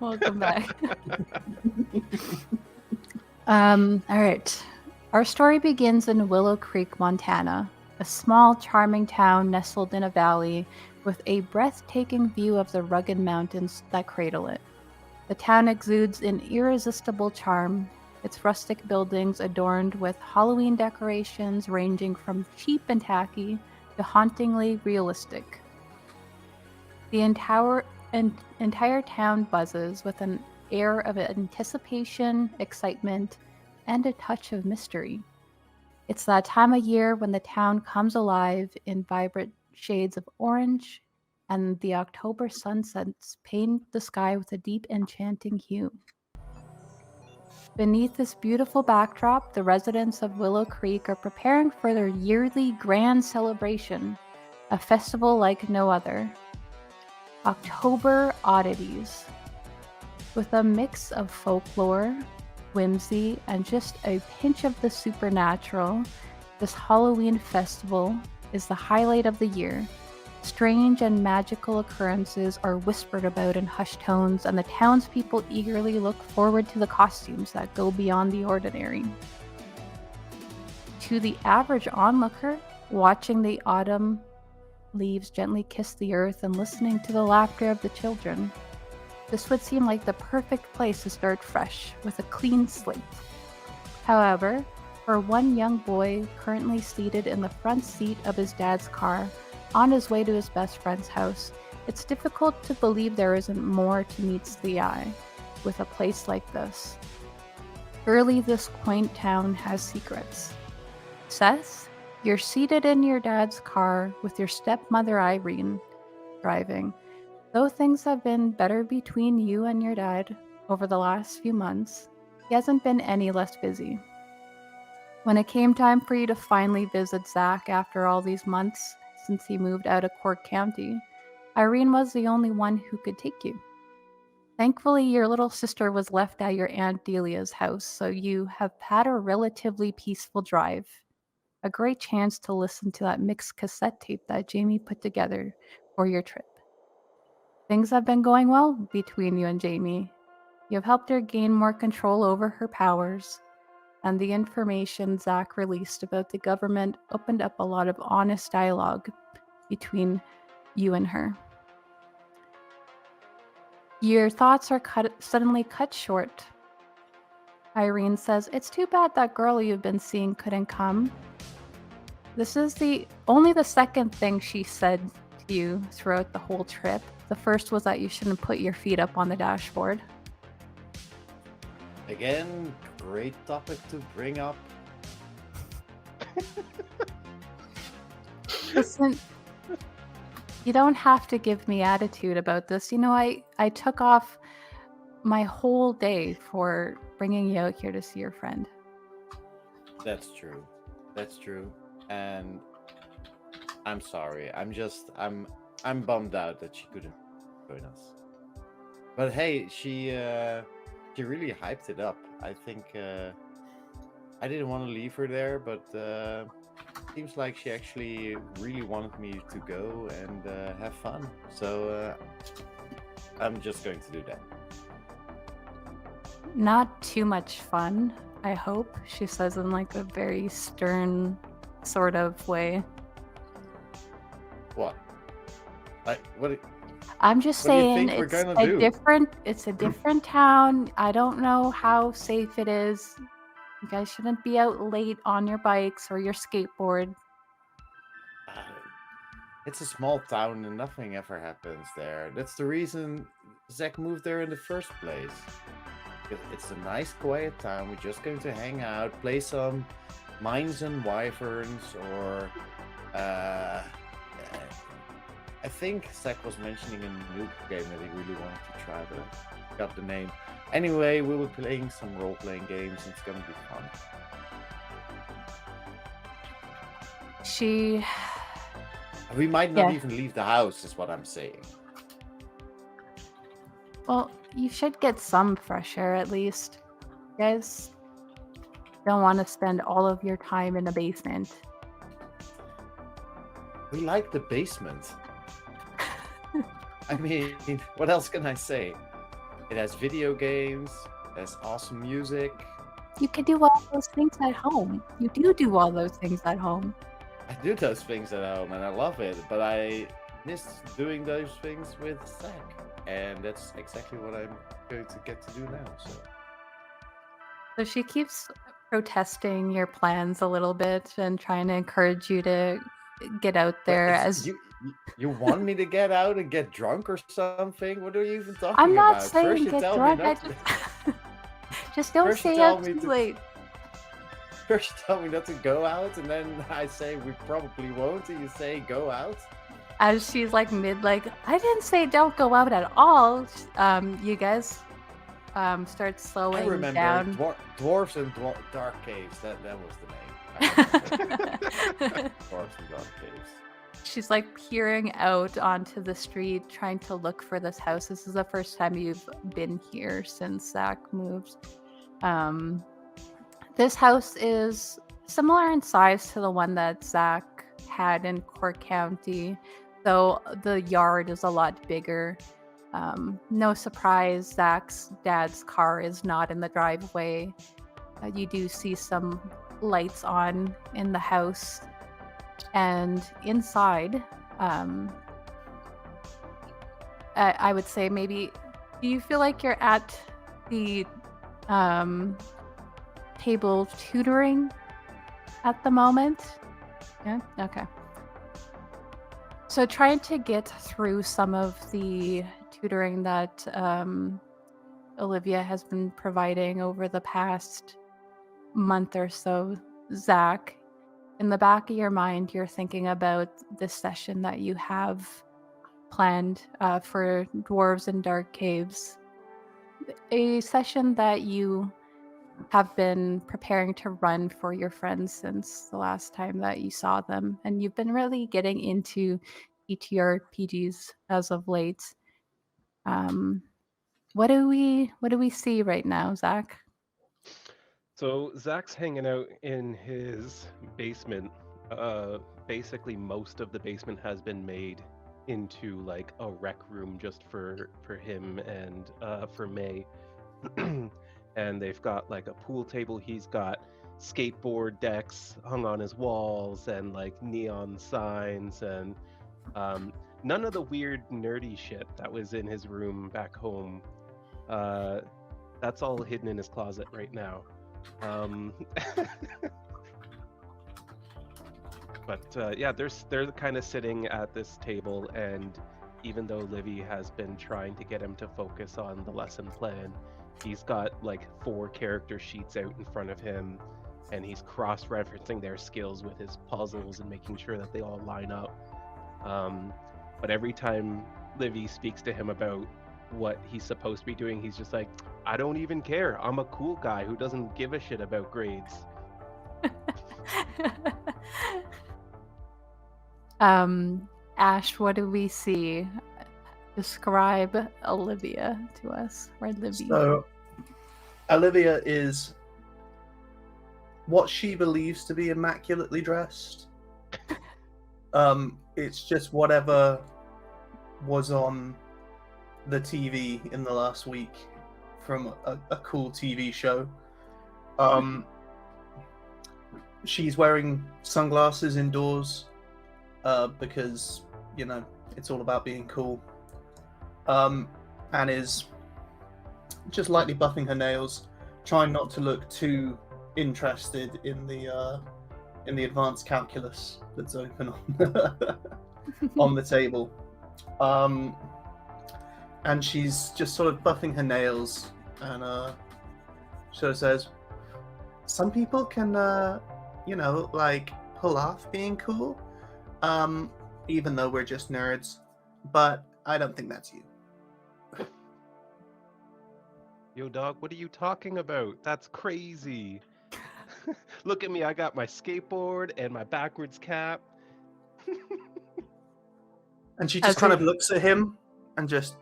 Welcome back. All right. Our story begins in Willowcreek, Montana, a small, charming town nestled in a valley with a breathtaking view of the rugged mountains that cradle it. The town exudes an irresistible charm, its rustic buildings adorned with Halloween decorations ranging from cheap and tacky to hauntingly realistic. The entire town buzzes with an air of anticipation, excitement, and a touch of mystery. It's that time of year when the town comes alive in vibrant shades of orange, and the October sunsets paint the sky with a deep, enchanting hue. Beneath this beautiful backdrop, the residents of Willow Creek are preparing for their yearly grand celebration, a festival like no other. October Oddities. With a mix of folklore, whimsy, and just a pinch of the supernatural, this Halloween festival is the highlight of the year. Strange and magical occurrences are whispered about in hushed tones, and the townspeople eagerly look forward to the costumes that go beyond the ordinary. To the average onlooker, watching the autumn leaves gently kiss the earth and listening to the laughter of the children, this would seem like the perfect place to start fresh, with a clean slate. However, for one young boy currently seated in the front seat of his dad's car, on his way to his best friend's house, it's difficult to believe there isn't more to meet the eye with a place like this. Surely this quaint town has secrets. Seth, you're seated in your dad's car with your stepmother Irene driving. Though things have been better between you and your dad over the last few months, he hasn't been any less busy. When it came time for you to finally visit Zack after all these months since he moved out of Cork County, Irene was the only one who could take you. Thankfully, your little sister was left at your Aunt Delia's house, so you have had a relatively peaceful drive. A great chance to listen to that mixed cassette tape that Jamie put together for your trip. Things have been going well between you and Jamie. You have helped her gain more control over her powers, and the information Zack released about the government opened up a lot of honest dialogue between you and her. Your thoughts are suddenly cut short. Irene says, "It's too bad that girl you've been seeing couldn't come." This is only the second thing she said to you throughout the whole trip. The first was that you shouldn't put your feet up on the dashboard. Again, great topic to bring up. Listen, you don't have to give me attitude about this. You know, I took off my whole day for bringing you out here to see your friend. That's true. That's true. And I'm sorry. I'm bummed out that she couldn't join us. But hey, she really hyped it up. I think I didn't want to leave her there, but seems like she actually really wanted me to go and have fun. So I'm just going to do that. Not too much fun, I hope, she says in like a very stern sort of way. What? Like what? I'm just saying it's a different town. I don't know how safe it is. You guys shouldn't be out late on your bikes or your skateboard. It's a small town and nothing ever happens there. That's the reason Zack moved there in the first place. It's a nice, quiet town. We're just going to hang out, play some Mines and Wyverns, or I think Zack was mentioning a new game that he really wanted to try, but I forgot the name. Anyway, we were playing some role-playing games, and it's gonna be fun. We might not even leave the house, is what I'm saying. Well, you should get some fresh air at least. You guys don't want to spend all of your time in a basement. We like the basement. I mean, what else can I say? It has video games. It has awesome music. You can do all those things at home. You do all those things at home. I do those things at home, and I love it. But I miss doing those things with Zack, and that's exactly what I'm going to get to do now. So she keeps protesting your plans a little bit and trying to encourage you to get out there. As You want me to get out and get drunk or something? What are you even talking I'm not about? saying First you get tell drunk. me not to. Just don't First you stay tell out me too to- late. First you tell me not to go out, and then I say we probably won't, and you say go out. As she's like I didn't say don't go out at all. You guys start I slowing remember down. dwarves and dark caves. That was the name. I remember. Dwarves and dark caves. She's like peering out onto the street, trying to look for this house. This is the first time you've been here since Zack moved. This house is similar in size to the one that Zack had in Cork County, though the yard is a lot bigger. No surprise, Zack's dad's car is not in the driveway. You do see some lights on in the house. And inside, I would say maybe, do you feel like you're at the table tutoring at the moment? Yeah? Okay. So trying to get through some of the tutoring that Olivia has been providing over the past month or so, Zack, in the back of your mind, you're thinking about this session that you have planned for Dwarves and Dark Caves. A session that you have been preparing to run for your friends since the last time that you saw them. And you've been really getting into TTRPGs as of late. What do we see right now, Zack? So Zach's hanging out in his basement. Basically, most of the basement has been made into like a rec room just for him and for May. And they've got like a pool table. He's got skateboard decks hung on his walls and like neon signs and none of the weird nerdy shit that was in his room back home. That's all hidden in his closet right now. But yeah, they're kind of sitting at this table, and even though Livvy has been trying to get him to focus on the lesson plan, he's got like 4 character sheets out in front of him, and he's cross-referencing their skills with his puzzles and making sure that they all line up. But every time Livvy speaks to him about what he's supposed to be doing, he's just like, I don't even care. I'm a cool guy who doesn't give a shit about grades. Ash, what do we see? Describe Olivia to us, or Livvy. So, Olivia is what she believes to be immaculately dressed. It's just whatever was on the TV in the last week from a cool TV show. She's wearing sunglasses indoors because, you know, it's all about being cool. And is just lightly buffing her nails, trying not to look too interested in the advanced calculus that's open on the table. And she's just sort of buffing her nails, and sort of says, some people can, like, pull off being cool, even though we're just nerds, but I don't think that's you. Yo, dog, what are you talking about? That's crazy. Look at me, I got my skateboard and my backwards cap. And she just kind of looks at him and just...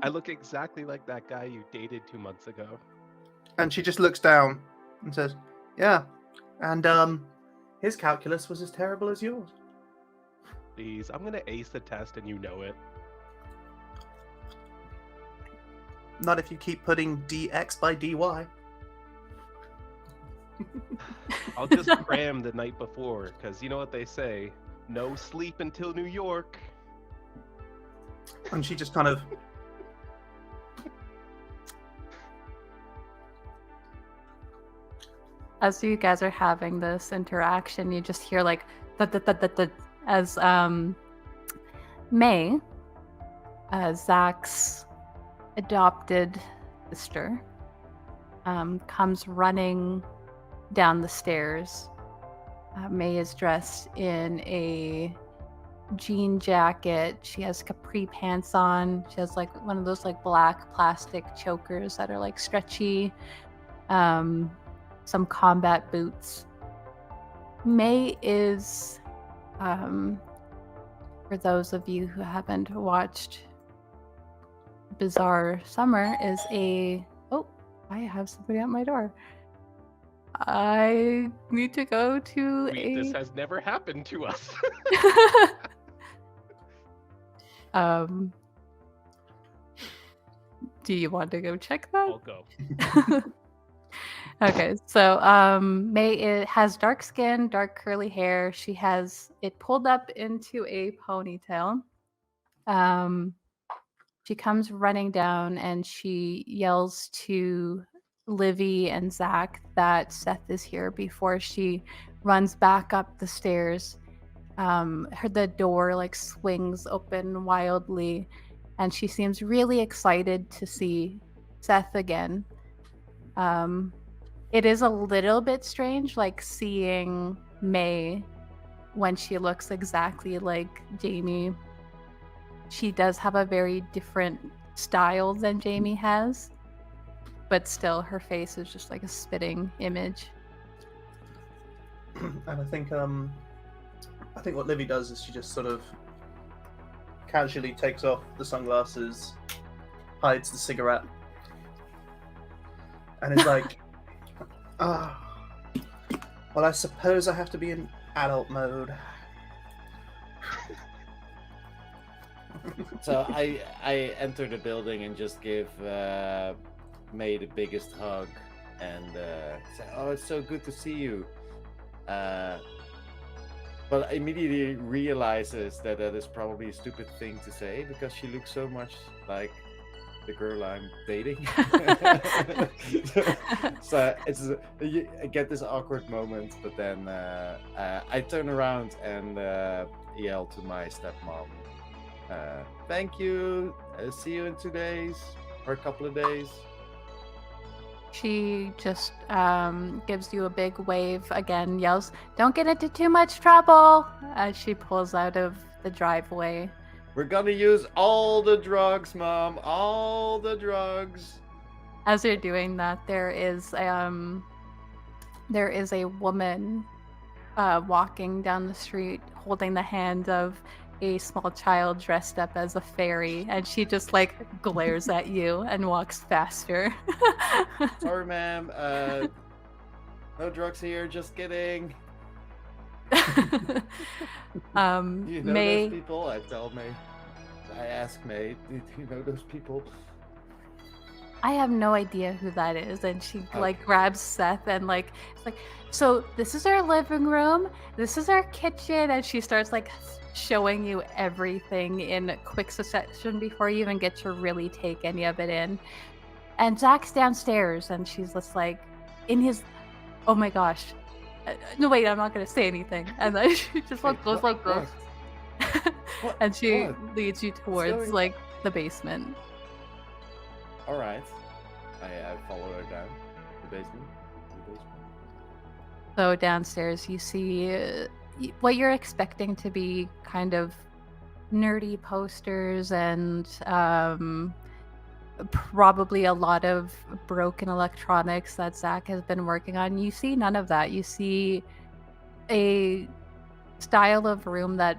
I look exactly like that guy you dated 2 months ago. And she just looks down and says, yeah, and his calculus was as terrible as yours. Please, I'm gonna ace the test and you know it. Not if you keep putting dx by dy. I'll just cram the night before, because you know what they say, no sleep until New York. And she just kind of... As you guys are having this interaction, you just hear like thud, as May, Zach's adopted sister, comes running down the stairs. May is dressed in a jean jacket. She has capri pants on. She has like one of those like black plastic chokers that are like stretchy. Some combat boots. May is, for those of you who haven't watched Bizarre Summer, is a... Oh, I have somebody at my door. I need to go to This has never happened to us. Do you want to go check that? I'll go. Okay, so May has dark skin, dark curly hair. She has it pulled up into a ponytail. She comes running down and she yells to Livvy and Zack that Seth is here before she runs back up the stairs. The door like swings open wildly, and she seems really excited to see Seth again. It is a little bit strange, like seeing May when she looks exactly like Jamie. She does have a very different style than Jamie has, but still her face is just like a spitting image. And I think what Livvy does is she just sort of casually takes off the sunglasses, hides the cigarette, and is like, well, I suppose I have to be in adult mode. So I enter the building and just give May the biggest hug and say, "Oh, it's so good to see you." But immediately realizes that is probably a stupid thing to say because she looks so much like the girl I'm dating. So I get this awkward moment, but then I turn around and yell to my stepmom, "Thank you. See you in 2 days or a couple of days." She just gives you a big wave again, yells, "Don't get into too much trouble," as she pulls out of the driveway. We're gonna use all the drugs, Mom. All the drugs. As you're doing that, there is a woman walking down the street holding the hand of a small child dressed up as a fairy, and she just like glares at you and walks faster. Sorry, ma'am. No drugs here. Just kidding. You know May... those people? I tell May. I ask May, do you know those people? I have no idea who that is, and she like grabs Seth and like it's like, so this is our living room, this is our kitchen, and she starts like showing you everything in quick succession before you even get to really take any of it in. And Zack's downstairs, and she's just like in his, oh my gosh, no wait, I'm not gonna say anything, and then she just like goes like this. And she leads you towards like the basement. All right, I follow her down the basement. So downstairs, you see what you're expecting to be kind of nerdy posters and probably a lot of broken electronics that Zack has been working on. You see none of that. You see a style of room that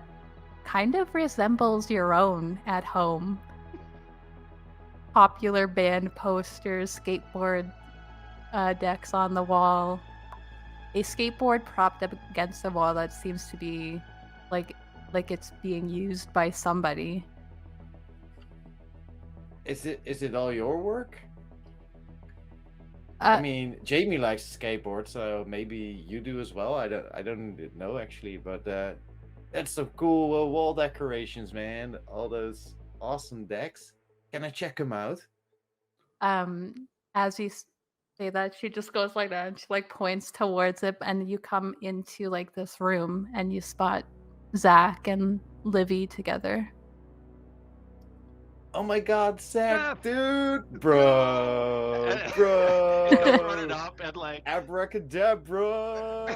kind of resembles your own at home. Popular band posters, skateboard decks on the wall, a skateboard propped up against the wall that seems to be like it's being used by somebody. Is it all your work? Uh, I mean, Jamie likes to skateboard, so maybe you do as well. I don't know actually, but that's some cool wall decorations, man. All those awesome decks. Can I check them out? as you say that, she just goes like that, and she like points towards it, and you come into like this room, and you spot Zack and Livvy together. Oh my God, Seth, Seth! dude, bro, He's gonna run it bro, up and like abracadabra.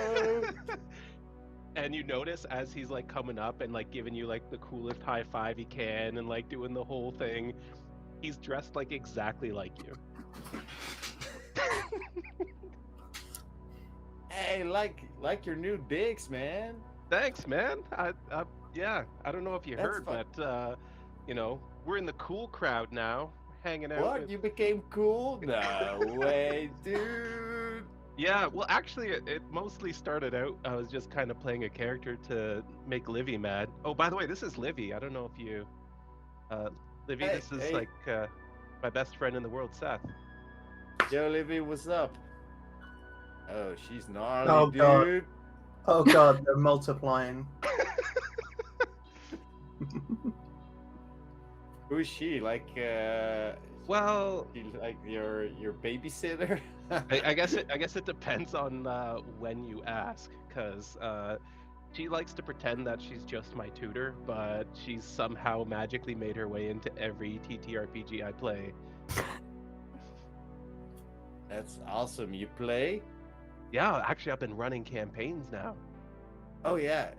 and you notice as he's like coming up and like giving you like the coolest high five he can and like doing the whole thing, he's dressed like exactly like you. Hey, like your new digs, man. Thanks, man. Yeah, I don't know if you That's heard, fun. but you know, we're in the cool crowd now, hanging out. What? with- You became cool? No way, dude. Yeah, well, actually, it mostly started out. I was just kind of playing a character to make Livvy mad. Oh, by the way, this is Livvy. I don't know if you, Livvy. Hey, This is hey. like my best friend in the world, Seth. Yo, Livvy, what's up? Oh, she's gnarly, Oh, God. dude. Oh god, they're multiplying. Who is she? Like, Well, she like your babysitter? I guess it depends on when you ask, because she likes to pretend that she's just my tutor, but she's somehow magically made her way into every TTRPG I play. That's awesome. You play? Yeah, actually, I've been running campaigns now. Oh yeah.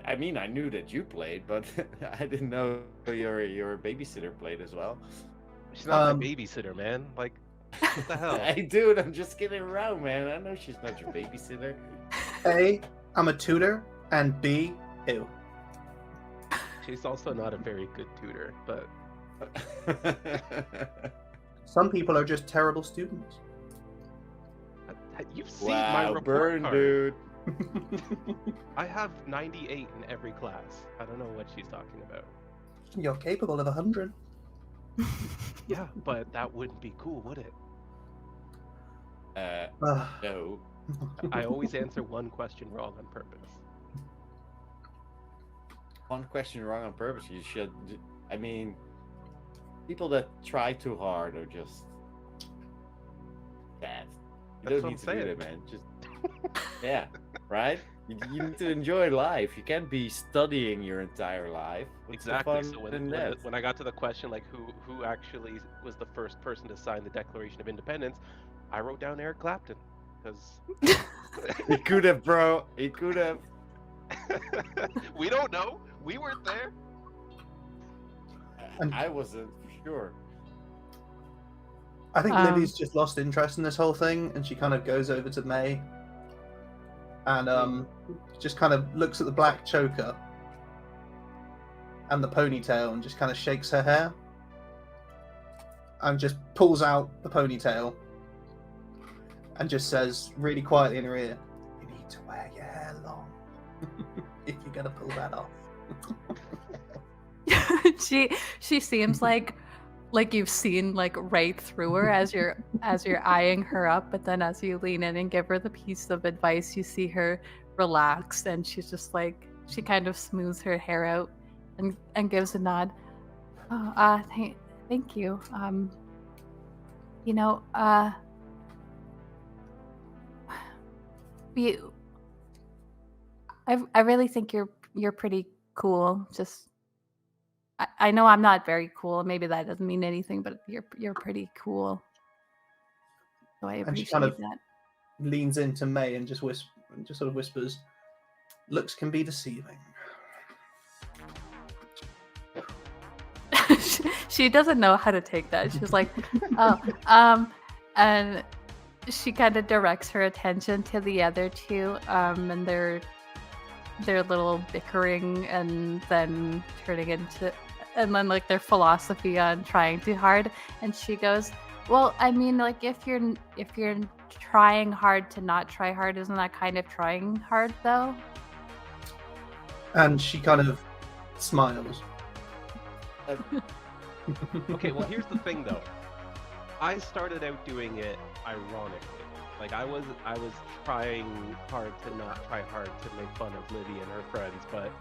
I mean, I knew that you played, but I didn't know your babysitter played as well. She's not my babysitter, man. Like, what the hell? Hey, dude, I'm just kidding around, man. I know she's not your babysitter. A, I'm a tutor, and B, ew. She's also not a very good tutor, but Some people are just terrible students. you've seen my Wow, report burn, card. dude. I have 98 in every class. I don't know what she's talking about. You're capable of 100. Yeah, but that wouldn't be cool, would it? Ugh. No. I always answer one question wrong on purpose. One question wrong on purpose. You should. I mean, people that try too hard are just bad. You That's don't what need I'm to saying. do that, man. Just yeah, right. You need to enjoy life. You can't be studying your entire life. What's the Exactly. fun So in that? when I got to the question like who actually was the first person to sign the Declaration of Independence, I wrote down Eric Clapton because He could have, bro. He could have. we don't know. We weren't there. And- I wasn't for sure. I think Um, Livvy's just lost interest in this whole thing, and she kind of goes over to May and just kind of looks at the black choker and the ponytail and just kind of shakes her hair and just pulls out the ponytail and just says really quietly in her ear, "You need to wear your hair long if you're gonna pull that off." she seems like you've seen like right through her as you're eyeing her up, but then as you lean in and give her the piece of advice, you see her relax, and she's just like, she kind of smooths her hair out and gives a nod. Oh, thank you. You know, I really think you're pretty cool. Just I know I'm not very cool. Maybe that doesn't mean anything, but you're pretty cool. So I And she appreciate kind of that. leans into May and just sort of whispers, "Looks can be deceiving." She doesn't know how to take that. She's like, oh, and she kind of directs her attention to the other two, and their little bickering, and then turning into, and then like their philosophy on trying too hard. And she goes, "Well, I mean, like if you're trying hard to not try hard, isn't that kind of trying hard though?" And she kind of smiles. Okay, well here's the thing though. I started out doing it ironically. Like I was trying hard to not try hard to make fun of Livvy and her friends, but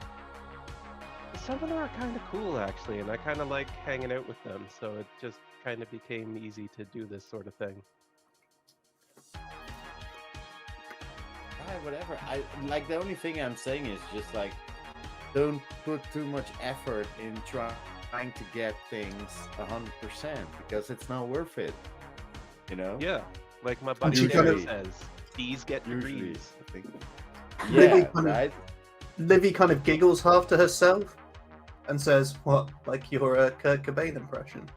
some of them are kind of cool actually, and I kind of like hanging out with them. So it just kind of became easy to do this sort of thing. Whatever. I like the only thing I'm saying is just like don't put too much effort in trying to get things 100% because it's not worth it. You know? Yeah, like my buddy she kind Derek of- says, D's get Usually, degrees. I think. Livvy Yeah, kind of- right. Livvy kind of giggles half to herself and says, "What? Like your Kurt Cobain impression?"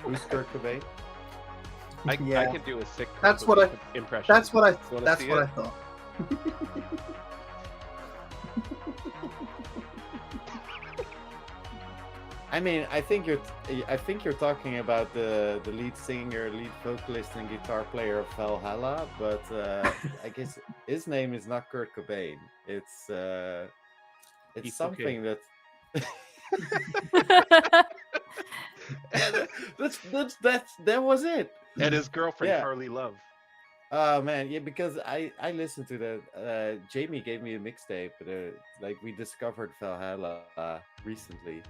Who's Kurt Cobain? I Yeah. can do a sick That's what impression. That's what I. wanna That's see what it? I thought. I mean, I think you're talking about the lead singer, lead vocalist, and guitar player of Valhalla, but I guess his name is not Kurt Cobain. It's He's something okay. that was it. And his girlfriend Yeah. Carly Love. Oh man, yeah, because I listened to that. Jamie gave me a mixtape, like we discovered Valhalla recently.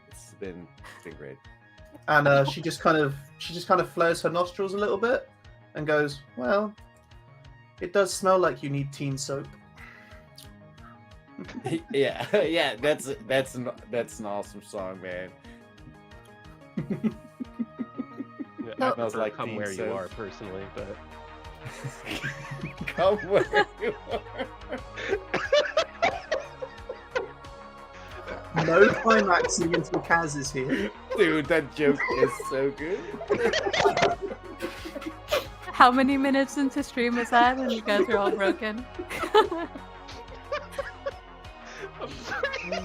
It's been great. And she just kind of flares her nostrils a little bit and goes, "Well, it does smell like you need teen soap." Yeah, yeah, that's an awesome song, man. Yeah, No. I've Smells never like come teen where you soap. are personally, but Come where you are. No climaxing until Kaz is here. Dude, that joke is so good. How many minutes into stream was that? And you guys are all broken. I'm sorry.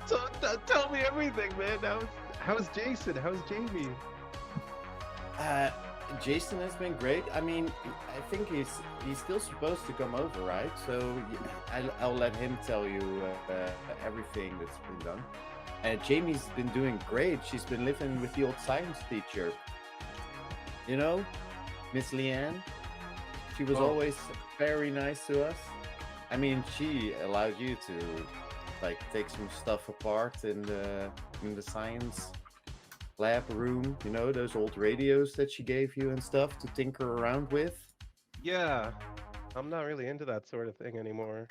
So tell me everything, man. How's Jason? How's Jamie? Jason has been great. I mean, I think he's still supposed to come over, right? So I'll let him tell you everything that's been done. Jamie's been doing great. She's been living with the old science teacher. You know, Miss Leanne. She was always very nice to us. I mean, she allowed you to like take some stuff apart in the science lab room, you know, those old radios that she gave you and stuff to tinker around with. Yeah, I'm not really into that sort of thing anymore.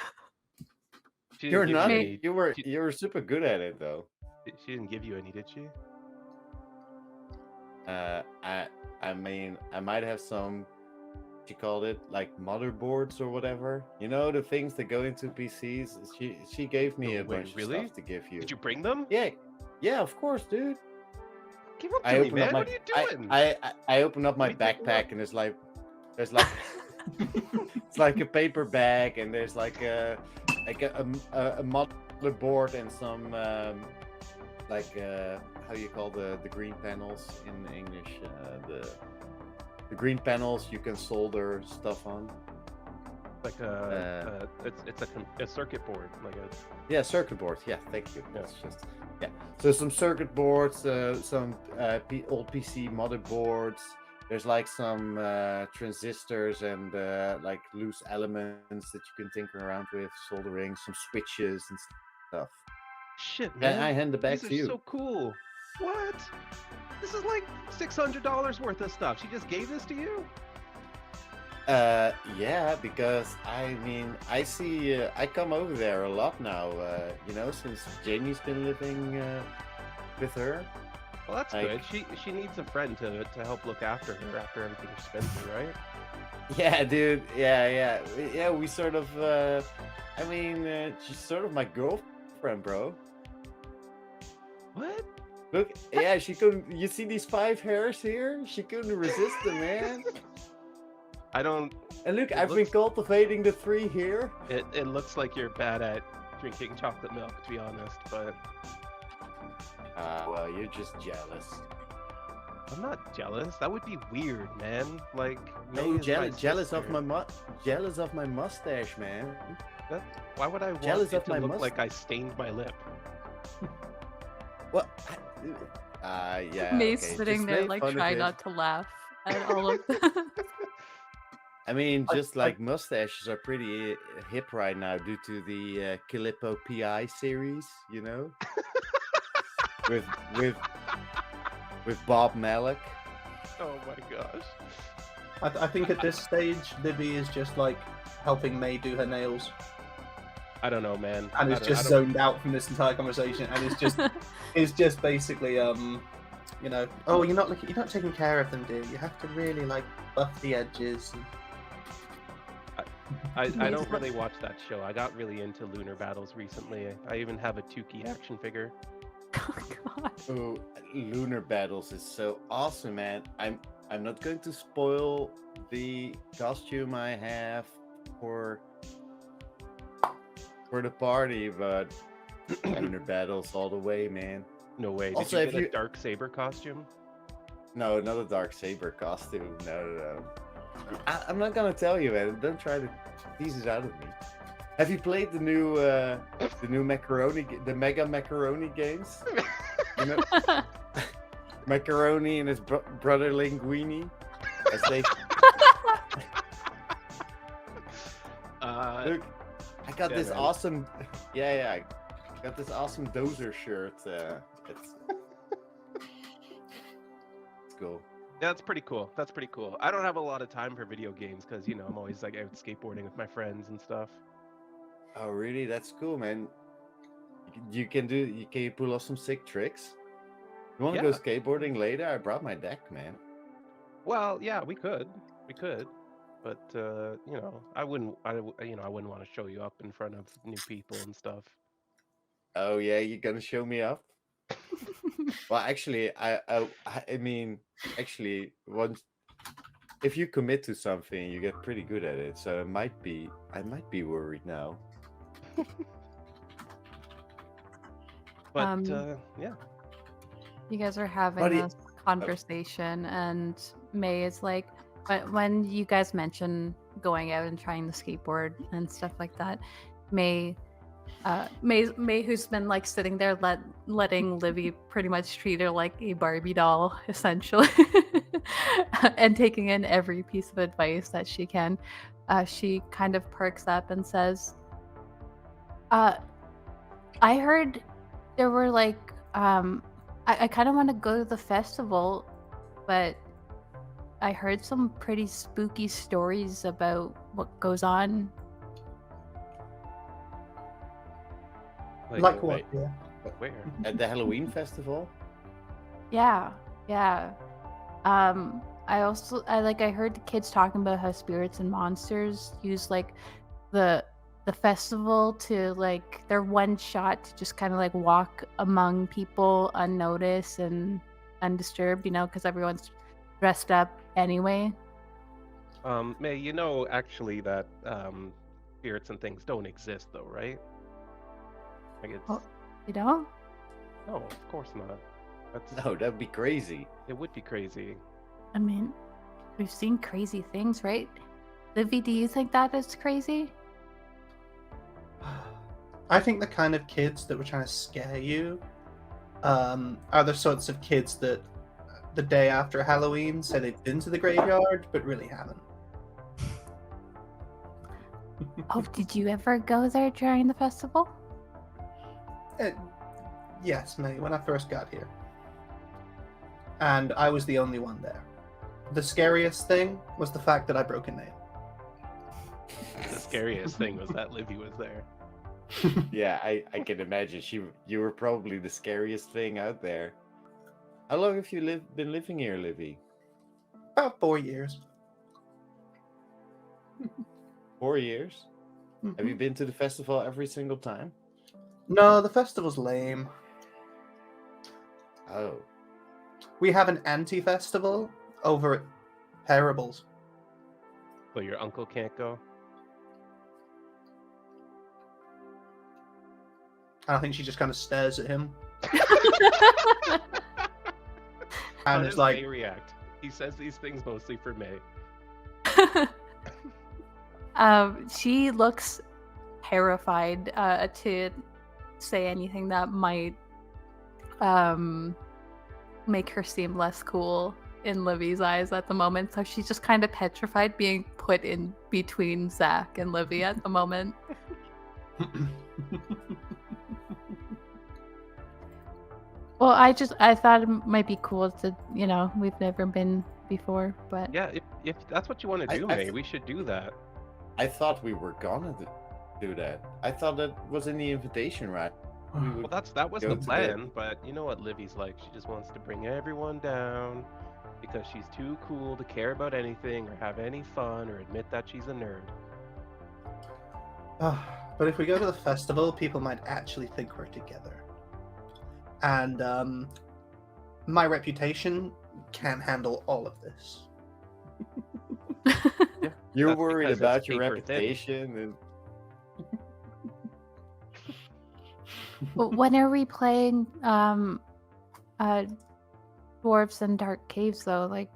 She You're didn't give not. you any- You were super good at it though. She didn't give you any, did she? I mean, I might have some. She called it like motherboards or whatever. You know, the things that go into PCs. She gave me No a way, bunch really? of stuff to give you. Did you bring them? Yeah, of course, dude. Give them I to me, opened man. up my What are you doing? I opened up my Let me take a backpack and there's like it's like a paper bag and there's like a motherboard and some how you call the green panels in English, the green panels you can solder stuff on. Like it's a circuit board, like a Circuit board. Yeah, thank you. Yeah. That's just So some circuit boards, some old PC motherboards. There's like some transistors and like loose elements that you can tinker around with, soldering, some switches and stuff. shit, And man. I hand it back These to are you. so cool. What? This is like $600 worth of stuff. She just gave this to you? Yeah, because I mean, I see, I come over there a lot now, you know, since Jamie's been living with her. Well, that's Like- good. She needs a friend to help look after her after everything she's been through, right? Yeah, dude. Yeah. We sort of, I mean, she's sort of my girlfriend, bro. What? Look, yeah, she couldn't, you see these 5 hairs here? She couldn't resist them, man. I don't. And look, It I've been looks- cultivating the 3 here. It looks like you're bad at drinking chocolate milk, to be honest. But Well, you're just jealous. I'm not jealous. That would be weird, man. Like, No, May is my jealous of sister. jealous of my mustache, man. Why would I want jealous it of to my look must- like I stained my lip? What? Yeah. May's Okay. sitting Just there make like fun of trying it. not to laugh at all of them. I mean, I- just I- like mustaches are pretty hip right now due to the Calippo PI series, you know, with with with Bob Malik. Oh my gosh. I think at this stage, Livvy is just like helping May do her nails, I don't know, man. and is I just don't- zoned out from this entire conversation, and is just basically you know, oh, you're not taking care of them, dear. You have to really like buff the edges. I don't really watch that show. I got really into Lunar Battles recently. I even have a Tukey action figure. Oh god. Oh, Lunar Battles is so awesome, man. I'm not going to spoil the costume I have for the party, but Lunar Battles all the way, man. No way. Did Also, you if get a you- Dark Saber costume? No, not a Dark Saber costume. No. I'm not gonna tell you, man. Don't try to tease it out of me. Have you played the new macaroni, the Mega Macaroni games? You know, Macaroni and his brother Linguini. As they look, I got yeah, this man. awesome. Yeah, I got this awesome Dozer shirt. It's cool. Yeah, that's pretty cool. That's pretty cool. I don't have a lot of time for video games because, you know, I'm always like out skateboarding with my friends and stuff. Oh, really? That's cool, man. Can you pull off some sick tricks? You want to go Yeah. skateboarding later? I brought my deck, man. Well, yeah, we could, but you know, I wouldn't want to show you up in front of new people and stuff. Oh yeah, you're gonna show me up? Well, actually, I mean, actually, once if you commit to something, you get pretty good at it. So I might be worried now. But yeah, You guys are having Buddy- this conversation, and May is like, but when you guys mention going out and trying the skateboard and stuff like that, May, who's been like sitting there letting Livvy pretty much treat her like a Barbie doll, essentially, and taking in every piece of advice that she can, she kind of perks up and says, I heard there were like, I kind of want to go to the festival, but I heard some pretty spooky stories about what goes on. Like what? wait. Yeah. where? At the Halloween festival? Yeah. I heard the kids talking about how spirits and monsters use like the festival to like their one shot to just kind of like walk among people unnoticed and undisturbed, you know, because everyone's dressed up anyway. May, you know actually that spirits and things don't exist though, right? Like it's Oh. You know? no, of course not. That's No, that'd be crazy. it would be crazy. I mean, we've seen crazy things, right? Livvy, do you think that is crazy? I think the kind of kids that were trying to scare you are the sorts of kids that the day after Halloween say they've been to the graveyard but really haven't. Oh, did you ever go there during the festival? Yes, May, when I first got here. And I was the only one there. The scariest thing was the fact that I broke a nail. The scariest thing was that Livvy was there. Yeah, I can imagine. You were probably the scariest thing out there. How long have you been living here, Livvy? About 4 years. 4 years? Have you been to the festival every single time? No, the festival's lame. Oh, We have an anti-festival over at Parables. So your uncle can't go? And I think she just kind of stares at him. How And does it's like, May react? He says these things mostly for May. She looks terrified to say anything that might make her seem less cool in Livvy's eyes at the moment. So she's just kind of petrified being put in between Zack and Livvy at the moment. Well, I thought it might be cool to, we've never been before, but Yeah, if that's what you want to do, May, we should do that. I thought we were gonna do that. I thought that was in the invitation, right? Well, that was go the to the- plan, but you know what Livvy's like. She just wants to bring everyone down because she's too cool to care about anything or have any fun or admit that she's a nerd. But if we go to the festival, people might actually think we're together. And my reputation can't handle all of this. You're That's worried because it's about your paper thin. reputation, and But when are we playing Dwarves and Dark Caves though? Like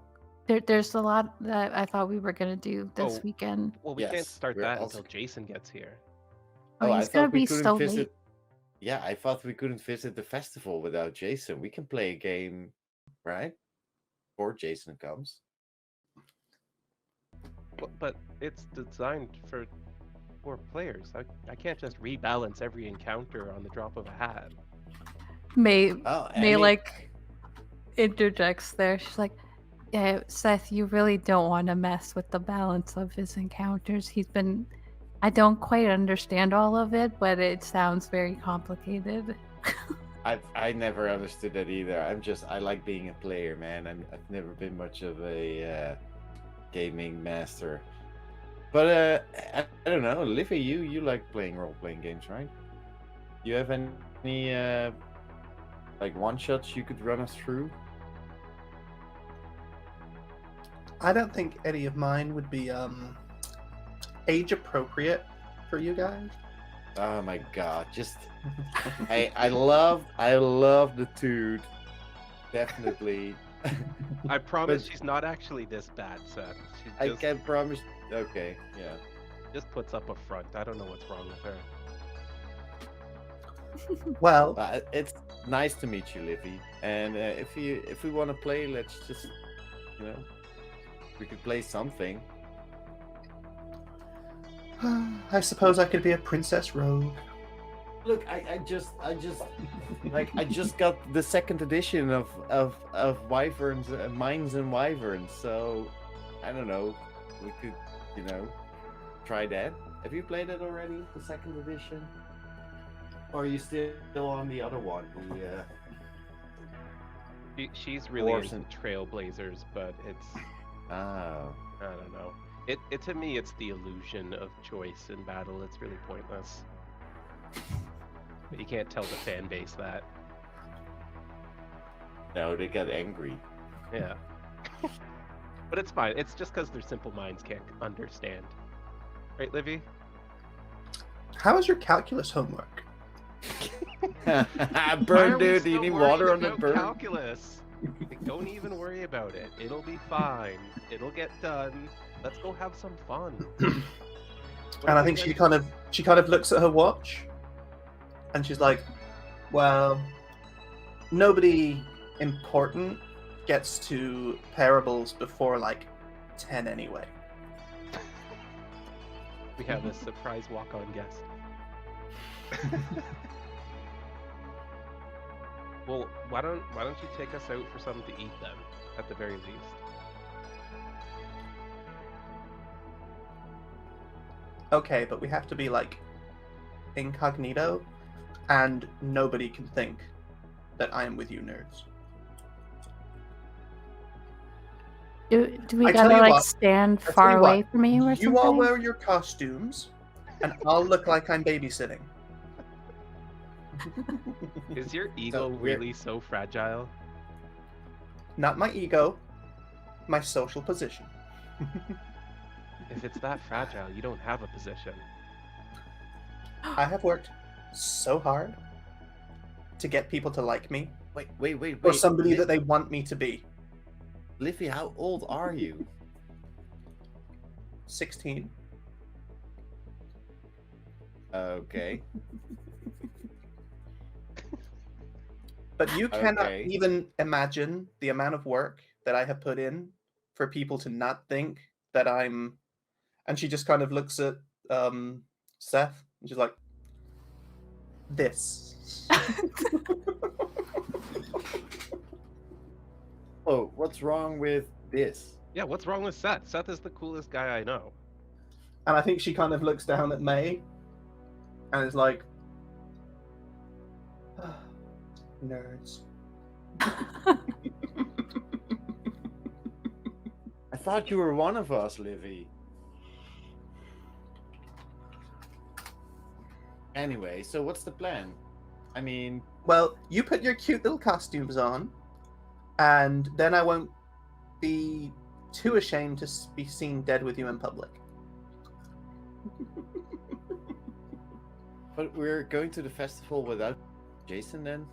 there's a lot that I thought we were gonna do this Oh, weekend. Well, we can't Yes, start we're that also- until Jason gets here. Oh, I he's gonna thought we be couldn't so visit. late. Yeah, I thought we couldn't visit the festival without Jason. We can play a game, right? Before Jason comes. But it's designed for 4 players. I can't just rebalance every encounter on the drop of a hat. May Oh, I May mean- like interjects there. She's like, "Yeah, Seth, you really don't want to mess with the balance of his encounters. I don't quite understand all of it, but it sounds very complicated." I never understood that either. I like being a player, man. I've never been much of a gaming master. But I don't know, Livvy, you like playing role-playing games, right? You have any like one-shots you could run us through? I don't think any of mine would be age appropriate for you guys. Oh my god, just I love the dude. Definitely. I promise But- she's not actually this bad, Seth. She I just, can promise. Okay, yeah. just puts up a front. I don't know what's wrong with her. Well, It's nice to meet you, Livvy. And if we want to play, let's just, we could play something. I suppose I could be a princess rogue. Look, I just like I just got the second edition of Wyverns, Mines and Wyverns. So I don't know. We could, try that. Have you played it already? The second edition, or are you still on the other one? She's really Dwarves into Trailblazers, but it's Oh. I don't know. It to me, it's the illusion of choice in battle. It's really pointless. But you can't tell the fan base that. No, they got angry. Yeah. But it's fine. It's just because their simple minds can't understand. Right, Livvy? How is your calculus homework? Why Burn, are we dude. Do you still need worried water on the about burn? calculus? Don't even worry about it. It'll be fine. It'll get done. Let's go have some fun. And I think she kind of looks at her watch, and she's like, "Well, nobody important gets to parables before like 10 anyway." We have a surprise walk-on guest. Well, why don't you take us out for something to eat then, at the very least? Okay, but we have to be like incognito, and nobody can think that I am with you, nerds. Do we I tell gotta you like what, stand I tell far you away what, from you or something? You all wear your costumes, and I'll look like I'm babysitting. Is your ego we're- really so fragile? Not my ego, my social position. If it's that fragile, you don't have a position. I have worked so hard to get people to like me, Wait. or somebody that they want me to be. Livvy, how old are you? 16. Okay. But you cannot Okay. even imagine the amount of work that I have put in for people to not think that I'm. And she just kind of looks at Seth and she's like, this. Oh, what's wrong with this? Yeah, what's wrong with Seth? Seth is the coolest guy I know. And I think she kind of looks down at May and is like, nerds. I thought you were one of us, Livvy. Anyway, so what's the plan? I mean, Well, you put your cute little costumes on, and then I won't be too ashamed to be seen dead with you in public. but we're going to the festival without Jason then?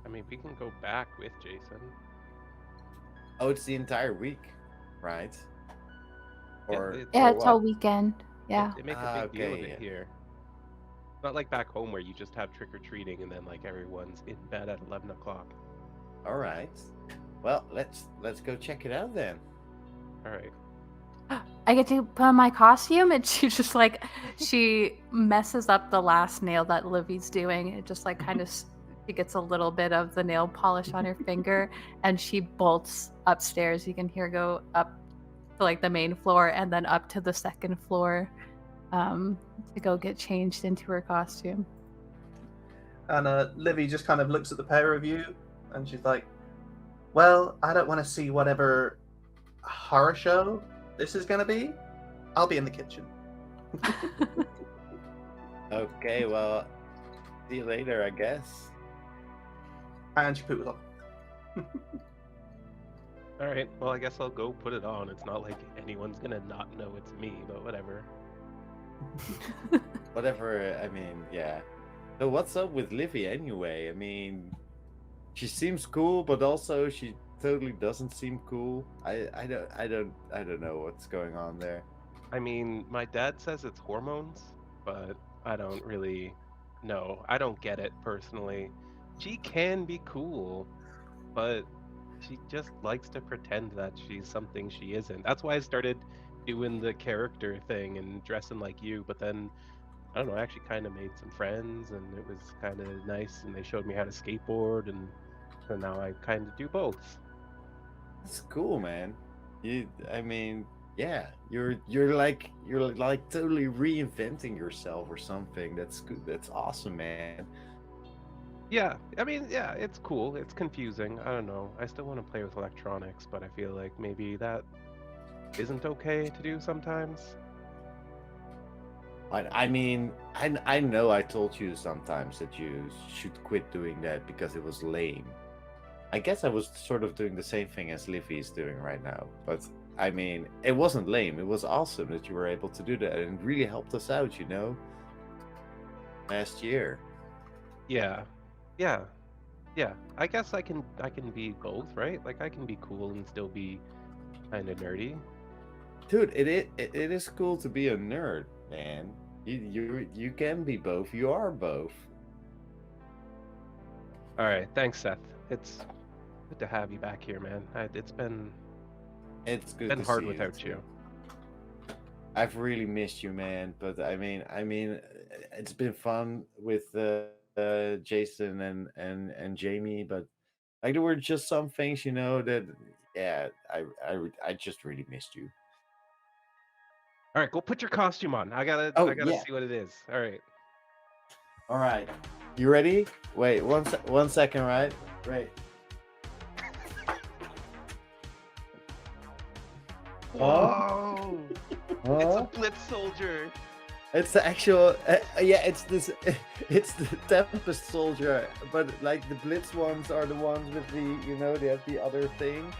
I mean, we can go back with Jason. Oh, it's the entire week, right? Or Yeah, or it's what? all weekend. Yeah. They make a big deal of okay, it yeah. here. Not like back home where you just have trick or treating and then like everyone's in bed at 11 o'clock. All right. Well, let's go check it out then. All right. I get to put on my costume, and she just like she messes up the last nail that Livvy's doing. It just like kind of she gets a little bit of the nail polish on her finger, and she bolts upstairs. You can hear her go up to like the main floor and then up to the second floor to go get changed into her costume. And Livvy just kind of looks at the pair of you and she's like, well, I don't want to see whatever horror show this is going to be. I'll be in the kitchen. Okay, well, see you later, I guess. And she poos off. All right. Well, I guess I'll go put it on. It's not like anyone's gonna not know it's me, but whatever. Whatever, I mean, yeah. So what's up with Livvy anyway? I mean, she seems cool, but also she totally doesn't seem cool. I don't know what's going on there. I mean, my dad says it's hormones, but I don't really know. I don't get it personally. She can be cool, but she just likes to pretend that she's something she isn't. That's why I started doing the character thing and dressing like you, but then I don't know, I actually kind of made some friends and it was kind of nice and they showed me how to skateboard and so now I kind of do both. That's cool, man. I mean, yeah, you're like totally reinventing yourself or something. That's good. That's awesome, man. Yeah, I mean, yeah, it's cool. It's confusing. I don't know. I still want to play with electronics, but I feel like maybe that isn't okay to do sometimes. I mean, I know I told you sometimes that you should quit doing that because it was lame. I guess I was sort of doing the same thing as Livvy is doing right now, but I mean, it wasn't lame. It was awesome that you were able to do that, and it really helped us out, you know, last year. Yeah, yeah. I guess I can be both, right? Like I can be cool and still be kind of nerdy. Dude, it is cool to be a nerd, man. You can be both. You are both. All right, thanks, Seth. It's good to have you back here, man. It's been It's been to hard see without too. you. I've really missed you, man. But I mean, it's been fun with Jason and Jamie. But like, there were just some things, you know, that yeah, I just really missed you. All right, go put your costume on. I gotta Oh, see yeah. what it is. All right. All right, you ready? Wait, one second, right? Right. Whoa! It's a Huh? Blitz soldier. It's the actual, yeah. It's this. It's the Tempest soldier, but like the Blitz ones are the ones with the, you know, they have the other thing.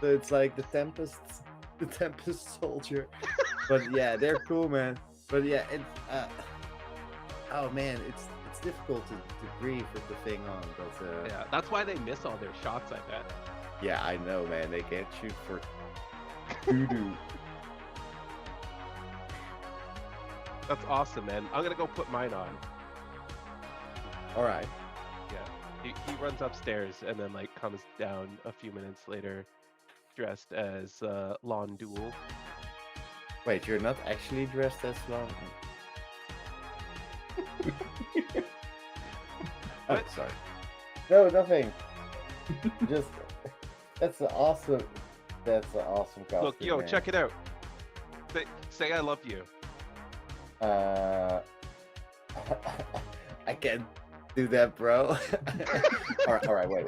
So it's like the Tempest soldier. But yeah, they're cool, man. But yeah, it. Oh man, it's difficult to breathe with the thing on. But Yeah, that's why they miss all their shots, I bet. yeah, I know, man. They can't shoot for doo-doo. That's awesome, man. I'm gonna go put mine on. All right. Yeah. He runs upstairs and then like comes down a few minutes later, dressed as Lon Duel. Wait, you're not actually dressed as long? Oh, What? sorry. No, nothing. Just that's an awesome costume. Look, yo, man. check it out. Say I love you. I can't do that, bro. all right, wait.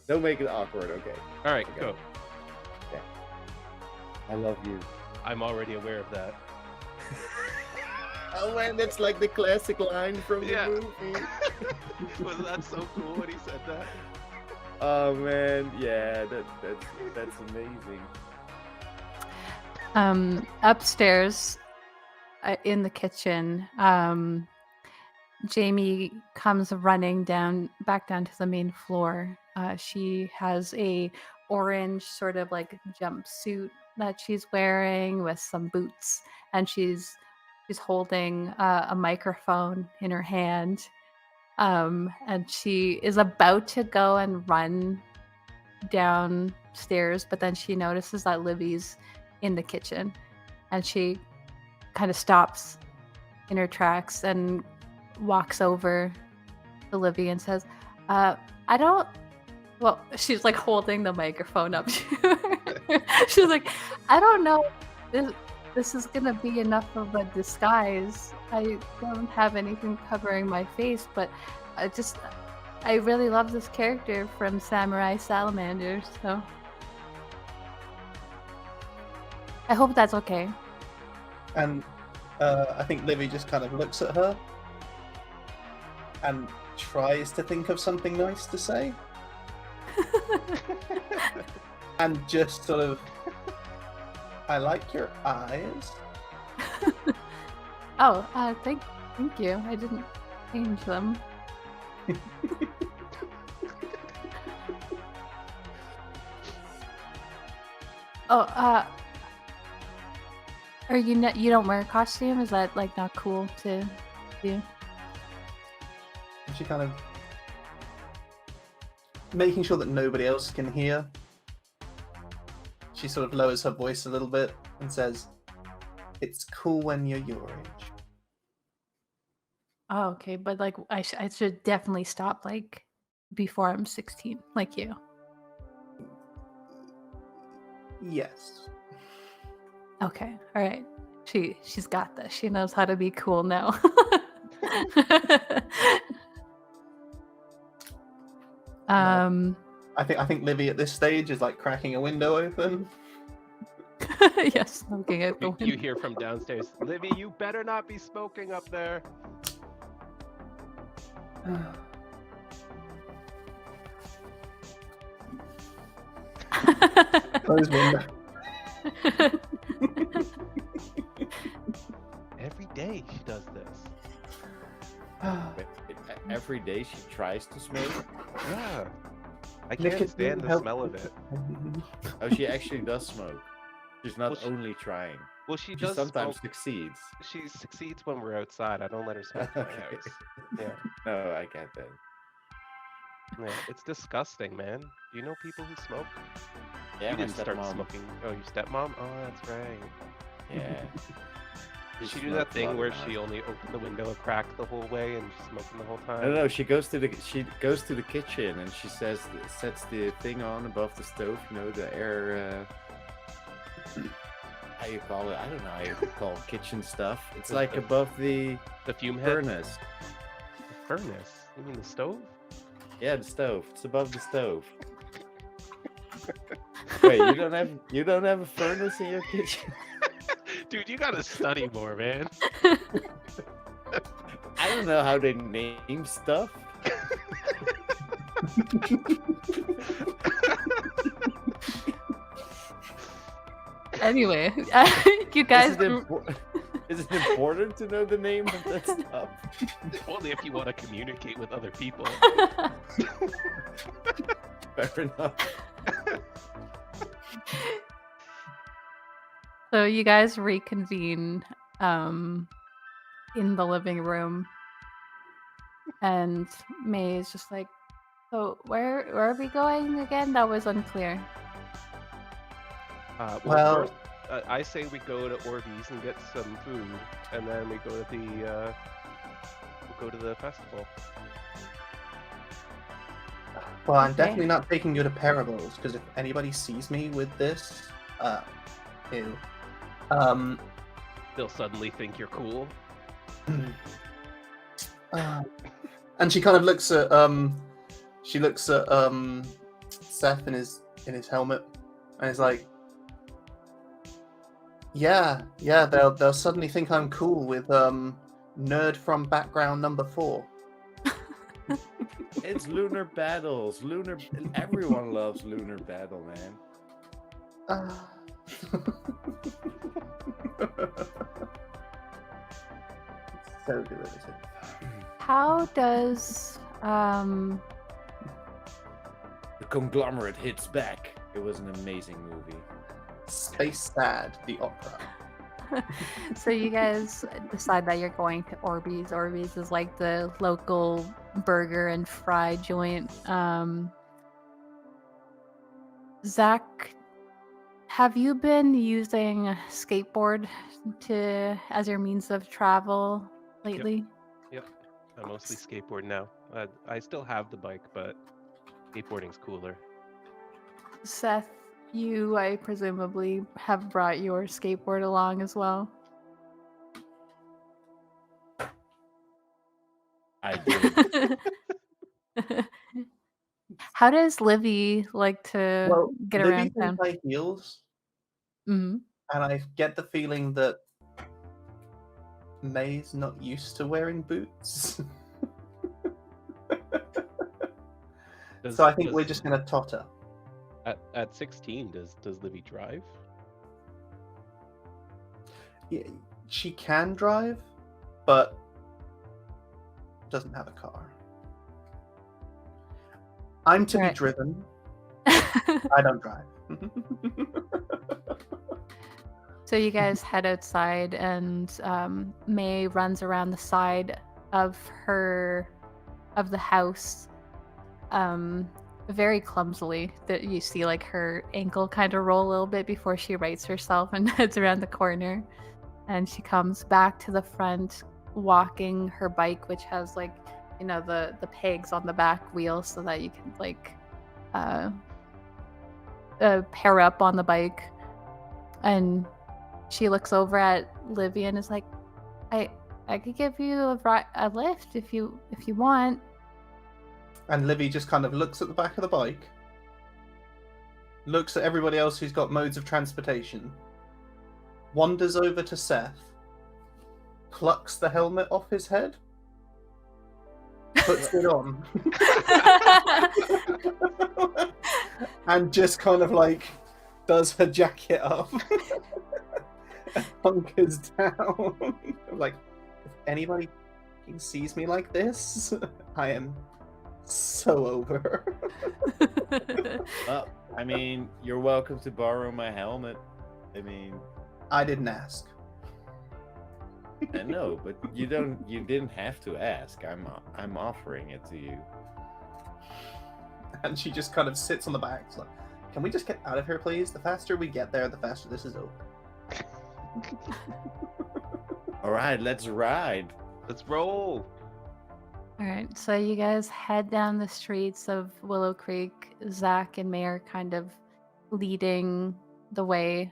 Don't make it awkward, okay? All right, Okay. go. I love you. I'm already aware of that. Oh man, that's like the classic line from Yeah. the movie. Wasn't that so cool when he said that? Oh man, yeah, that's amazing. Upstairs, in the kitchen, Jamie comes running back down to the main floor. She has a orange sort of like jumpsuit that she's wearing with some boots, and she's holding a microphone in her hand. And she is about to go and run downstairs, but then she notices that Livvy's in the kitchen, and she kind of stops in her tracks and walks over to Livvy and says, I don't, well, she's like holding the microphone up to her. She's like, I don't know if this is gonna be enough of a disguise. I don't have anything covering my face, but I really love this character from Samurai Salamanders, so I hope that's okay. And I think Livvy just kind of looks at her and tries to think of something nice to say. And just sort of, I like your eyes. Oh, thank you. I didn't change them. Oh, are you you don't wear a costume? Is that like not cool to do? And she kind of making sure that nobody else can hear. She sort of lowers her voice a little bit and says, "It's cool when you're your age." Oh, okay, but like I should definitely stop like before I'm 16, like you. Yes. Okay, all right. She's got this. She knows how to be cool now. I think Livvy at this stage is like cracking a window open. Yes, looking at the window. You hear from downstairs, Livvy, you better not be smoking up there. Close window. Every day she does this. Every day she tries to smoke. Yeah. I Nicotine can't stand the help- smell of it. Oh, she actually does smoke. She's not Well, she- only trying. Well, she She does sometimes smoke. succeeds. She succeeds when we're outside. I don't let her smoke in my Okay. house. Yeah. No, I get that. Yeah, it's disgusting, man. Do you know people who smoke? Yeah, You my didn't start stepmom. smoking. Oh, your stepmom? Oh, that's right. Yeah. Did she do smokes that a thing lot where of she only opened the window a crack the whole way and she's smoking the whole time? No, she goes to the kitchen and she sets the thing on above the stove. You know, the air. How you call it? I don't know how you call kitchen stuff. It's The- like the- above the The fume head? furnace. The furnace? You mean the stove? Yeah, the stove. It's above the stove. Wait, you don't have a furnace in your kitchen? Dude, you gotta study more, man. I don't know how they name stuff. Anyway, you guys. Is it important to know the name of that stuff? Only if you want to communicate with other people. Fair enough. So you guys reconvene in the living room. And May is just like, so where are we going again? That was unclear. Well- First, I say we go to Orbeez and get some food, and then we go to the festival. Well, I'm Okay. definitely not taking you to Parables, because if anybody sees me with this, ew. They'll suddenly think you're cool. And she kind of looks at Seth in his helmet, and is like, yeah, they'll suddenly think I'm cool with nerd from background number 4. It's lunar battles. Everyone loves lunar battle, man. So delicious. How does The Conglomerate hits back. It was an amazing movie. Space Sad, the opera. so you guys decide that you're going to Orbeez. Orbeez is like the local burger and fry joint. Zach, have you been using a skateboard as your means of travel lately? Yep. I mostly skateboard now. I still have the bike, but skateboarding's cooler. Seth, you, I presumably, have brought your skateboard along as well. I did. How does Livvy like to Well, get Livvy's around in town? high heels, Hmm. and I get the feeling that May's not used to wearing boots. So I think we're just gonna totter. At 16. Does Livvy drive? Yeah, she can drive, but doesn't have a car. I'm to be Right. driven. I don't drive. So you guys head outside, and May runs around the side of the house, very clumsily. That you see like her ankle kind of roll a little bit before she rights herself and heads around the corner, and she comes back to the front, walking her bike, which has like the pegs on the back wheel so that you can like pair up on the bike. And she looks over at Livvy and is like, I could give you a lift if you want. And Livvy just kind of looks at the back of the bike, looks at everybody else who's got modes of transportation, wanders over to Seth, plucks the helmet off his head, puts it on, and just kind of like does her jacket up and hunkers down. Like, if anybody sees me like this, I am so over. Well, I mean, you're welcome to borrow my helmet. I mean, I didn't ask. I know, but you didn't have to ask. I'm offering it to you. And she just kind of sits on the back. It's like, can we just get out of here, please? The faster we get there, the faster this is over. All right, let's ride. Let's roll. All right, so you guys head down the streets of Willowcreek. Zack and May are kind of leading the way.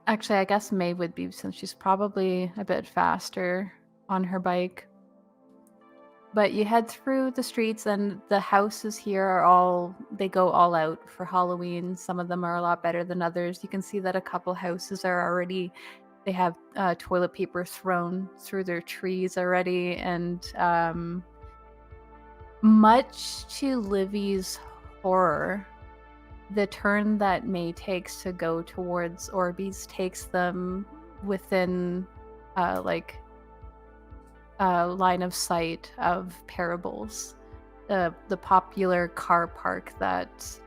Actually, I guess May would be, since she's probably a bit faster on her bike. But you head through the streets, and the houses here they go all out for Halloween. Some of them are a lot better than others. You can see that a couple houses they have toilet paper thrown through their trees already. And much to Livvy's horror, the turn that May takes to go towards Orbeez takes them within line of sight of Parables, the popular car park that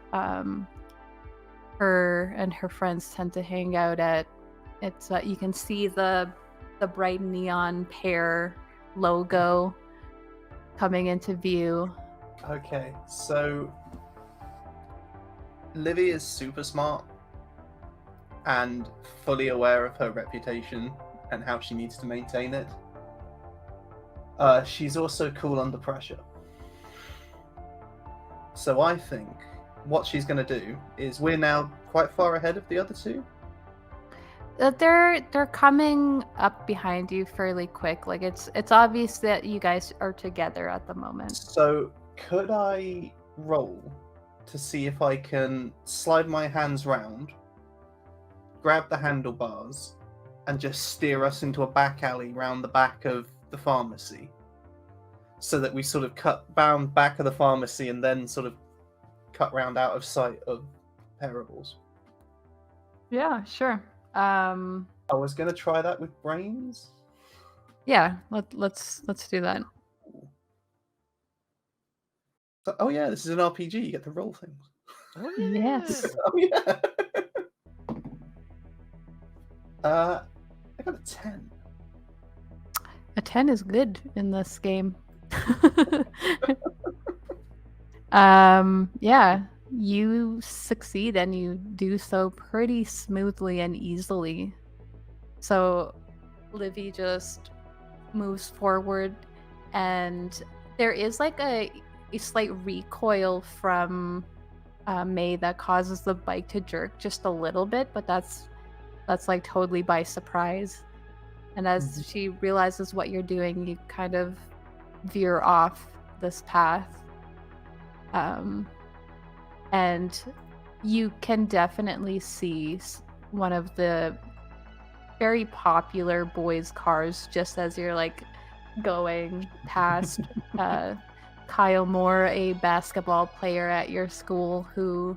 her and her friends tend to hang out at. It's you can see the the bright neon pear logo coming into view. Okay, so Livvy is super smart and fully aware of her reputation and how she needs to maintain it. She's also cool under pressure. So I think what she's going to do is, we're now quite far ahead of the other two. They're coming up behind you fairly quick. Like it's obvious that you guys are together at the moment. So could I roll to see if I can slide my hands round, grab the handlebars, and just steer us into a back alley round the back of the pharmacy, so that we sort of cut bound back of the pharmacy and then sort of cut round out of sight of Parables? Yeah, sure. I was going to try that with brains. Yeah, let's do that. So, oh yeah, this is an RPG. You get to roll things. Oh, Yes. Oh yeah. I got a 10. A 10 is good in this game. Yeah, you succeed and you do so pretty smoothly and easily. So Livvy just moves forward, and there is like a slight recoil from May that causes the bike to jerk just a little bit, but that's like totally by surprise. And as she realizes what you're doing, you kind of veer off this path. And you can definitely see one of the very popular boys' cars just as you're like going past Kyle Moore, a basketball player at your school who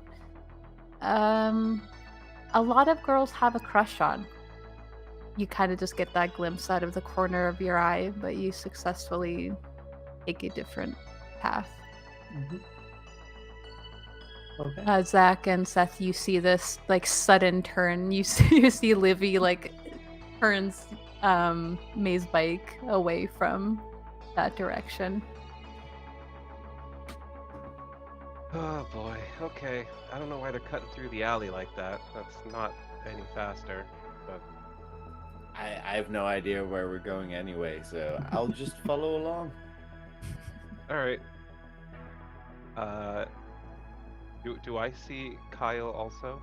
a lot of girls have a crush on. You kind of just get that glimpse out of the corner of your eye, but you successfully take a different path. Okay. Zack and Seth, you see this like sudden turn. You see Livvy like turns May's bike away from that direction. Oh boy. Okay. I don't know why they're cutting through the alley like that. That's not any faster. But I have no idea where we're going anyway, so I'll just follow along. all right. Do I see Kyle also?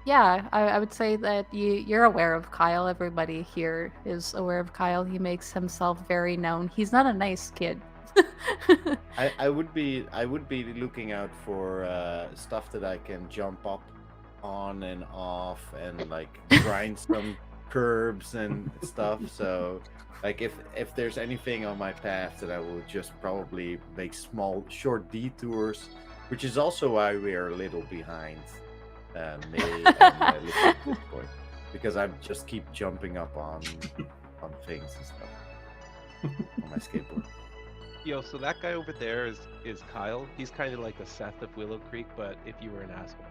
Yeah, I would say that you're aware of Kyle. Everybody here is aware of Kyle. He makes himself very known. He's not a nice kid. I would be looking out for stuff that I can jump up on and off and like grind some curbs and stuff. So like if there's anything on my path, that I will just probably make small short detours, which is also why we are a little behind me and Livvy at this point, because I just keep jumping up on things and stuff on my skateboard. Yo, so that guy over there is Kyle. He's kind of like the Seth of Willowcreek, but if you were an asshole.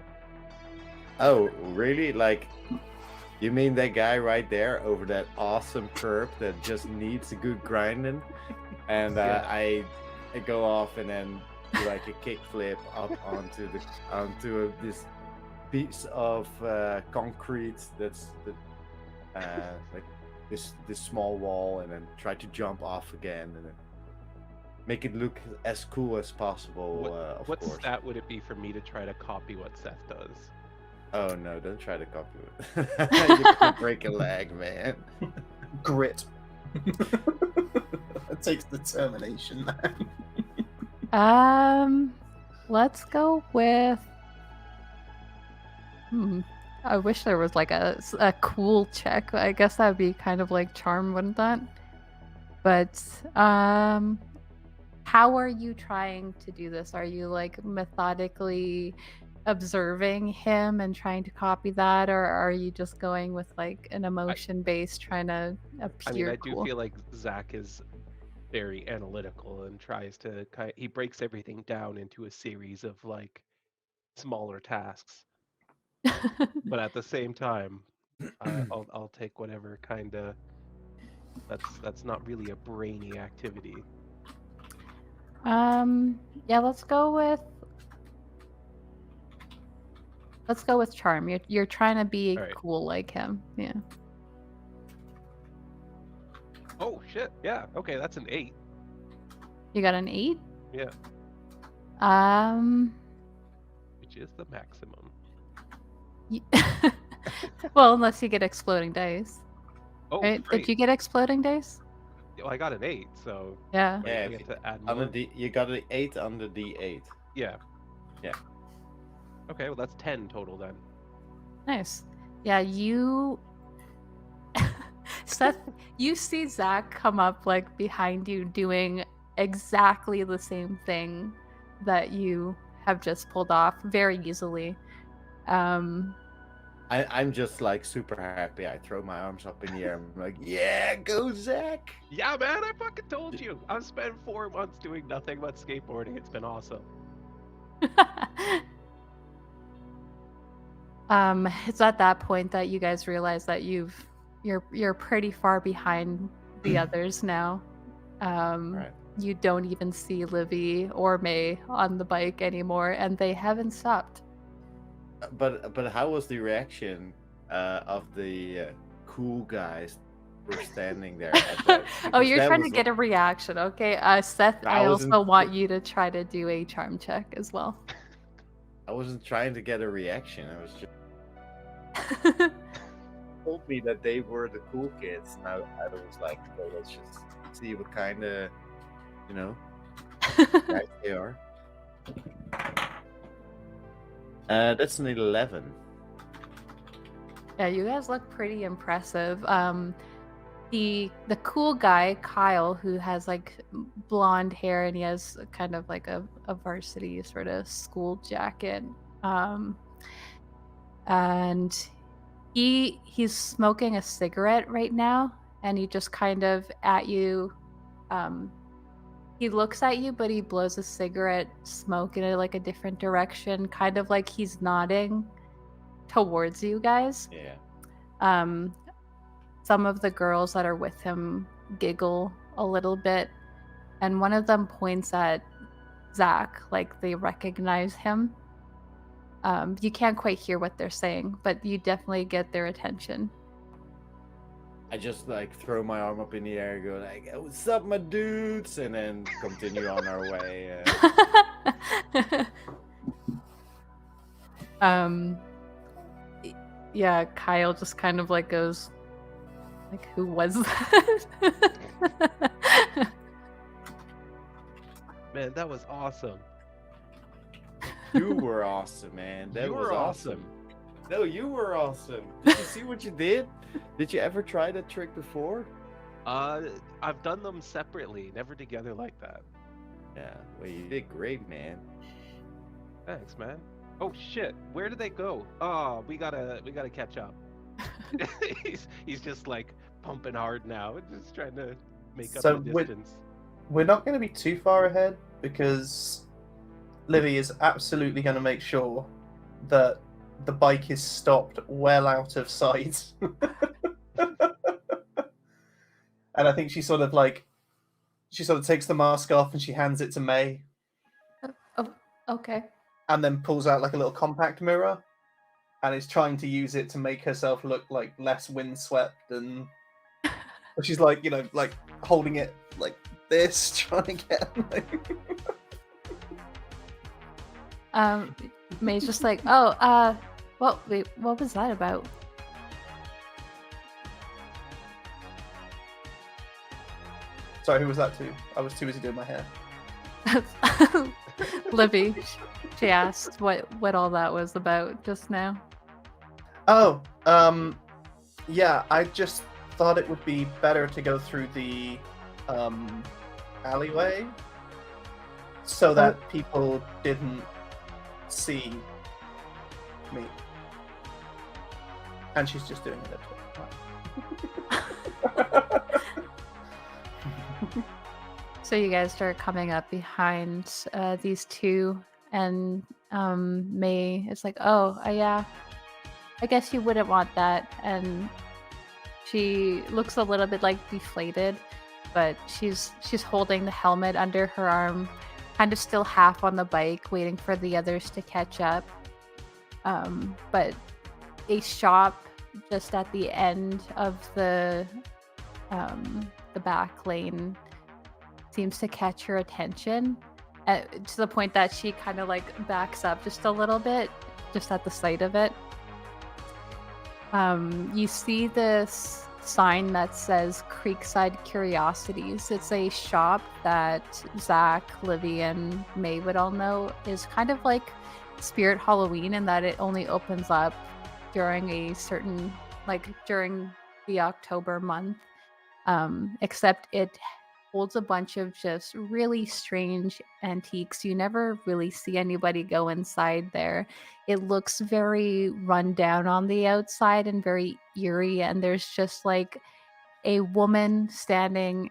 Oh, really? Like, you mean that guy right there over that awesome curb that just needs a good grinding? And Yeah. I go off and then do like a kickflip up onto this piece of concrete that's like this small wall, and then try to jump off again, and then make it look as cool as possible. Of What course. stat would it be for me to try to copy what Seth does? Oh no! Don't try to copy it. You can break a leg, man. Grit. It takes determination, man. Let's go with. I wish there was like a cool check. I guess that would be kind of like charm, wouldn't that? But how are you trying to do this? Are you like methodically observing him and trying to copy that, or are you just going with like an emotion based trying to appear I mean, I do cool? feel like Zack is very analytical and tries to he breaks everything down into a series of like smaller tasks. But at the same time, I'll take whatever kind of. That's not really a brainy activity. Yeah, let's go with charm. You're trying to be All right. cool like him. Yeah. Oh shit! Yeah. Okay, that's an 8. You got an 8? Yeah, Um which is the maximum. y- Well, unless you get exploding dice. Oh, Right? great! Did you get exploding dice? Well, I got an 8, so Yeah. Yeah, I if get you- to add on more. the you got an 8 on the D8. Yeah. Yeah. Okay, well that's 10 total then. Nice. Yeah, you Seth, you see Zack come up like behind you doing exactly the same thing that you have just pulled off very easily. I'm just like super happy. I throw my arms up in the air. I'm like, yeah, go Zack. Yeah, man, I fucking told you. I've spent 4 months doing nothing but skateboarding. It's been awesome. It's at that point that you guys realize that you're pretty far behind the others now. Right. You don't even see Livvy or May on the bike anymore, and they haven't stopped. But how was the reaction of the cool guys who were standing there? At that? Oh, Because you're that trying to was get a reaction, okay? Seth, I I wasn't- also want you to try to do a charm check as well. I wasn't trying to get a reaction. I was just told me that they were the cool kids. And I was like, well, let's just see what kind of, guys they are. That's an 11. Yeah, you guys look pretty impressive. The cool guy, Kyle, who has like blonde hair and he has kind of like a varsity sort of school jacket. And he's smoking a cigarette right now, and he just kind of at you. He looks at you, but he blows a cigarette smoke in like a different direction, kind of like he's nodding towards you guys. Yeah. Some of the girls that are with him giggle a little bit, and one of them points at Zack like they recognize him. You can't quite hear what they're saying, but you definitely get their attention. I just like throw my arm up in the air, go like, "Hey, what's up, my dudes?" and then continue on our way. Yeah, Kyle just kind of like goes, like, who was that? Man, that was awesome. You were awesome, man. That You was were awesome. No, you were awesome. Did you see what you did? Did you ever try that trick before? I've done them separately, never together like that. Yeah, well, you did great, man. Thanks, man. Oh shit, where did they go? Oh, we gotta catch up. he's just like pumping hard now, just trying to make up So the distance. We're not going to be too far ahead because Livvy is absolutely going to make sure that the bike is stopped well out of sight. And I think she sort of takes the mask off and she hands it to May Oh, okay. and then pulls out like a little compact mirror and is trying to use it to make herself look like less windswept, and but she's like, like holding it like this, trying to get May's just like, wait, what was that about? Sorry, who was that to? I was too busy doing my hair. Livvy, she asked what all that was about just now. Oh, yeah, I just thought it would be better to go through the alleyway so that people didn't see me. And she's just doing it. So you guys start coming up behind these two, and May is like, "Oh, yeah, I guess you wouldn't want that. And she looks a little bit like deflated, but she's holding the helmet under her arm, kind of still half on the bike, waiting for the others to catch up. But a shop just at the end of the back lane seems to catch her attention, to the point that she kind of like backs up just a little bit, just at the sight of it. You see this sign that says Creekside Curiosities. It's a shop that Zack, Livvy, and May would all know is kind of like Spirit Halloween, in that it only opens up during a certain, like during the October month. Except it holds a bunch of just really strange antiques. You never really see anybody go inside there. It looks very run down on the outside and very eerie, and there's just like a woman standing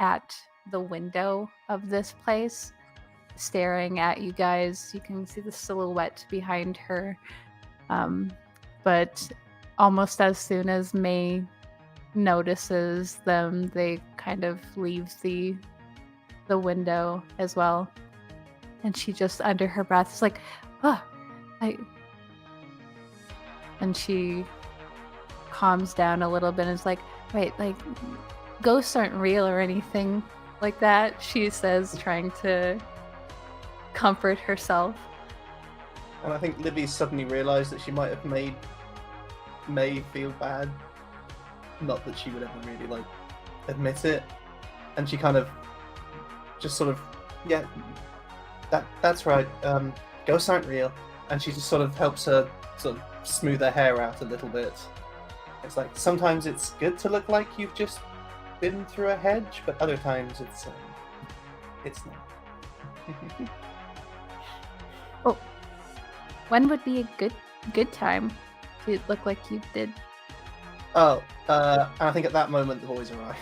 at the window of this place staring at you guys. You can see the silhouette behind her. But almost as soon as May notices them, they kind of leave the window as well, and she just under her breath is like, oh, and she calms down a little bit and is like, wait, like ghosts aren't real or anything like that, she says, trying to comfort herself. And I think Livvy suddenly realised that she might have made May feel bad. Not that she would ever really like admit it, and she kind of just sort of, yeah, that's right. Ghosts aren't real, and she just sort of helps her sort of smooth her hair out a little bit. It's like sometimes it's good to look like you've just been through a hedge, but other times it's not. Oh, when would be a good time to look like you did? Oh, and I think at that moment the boys arrive.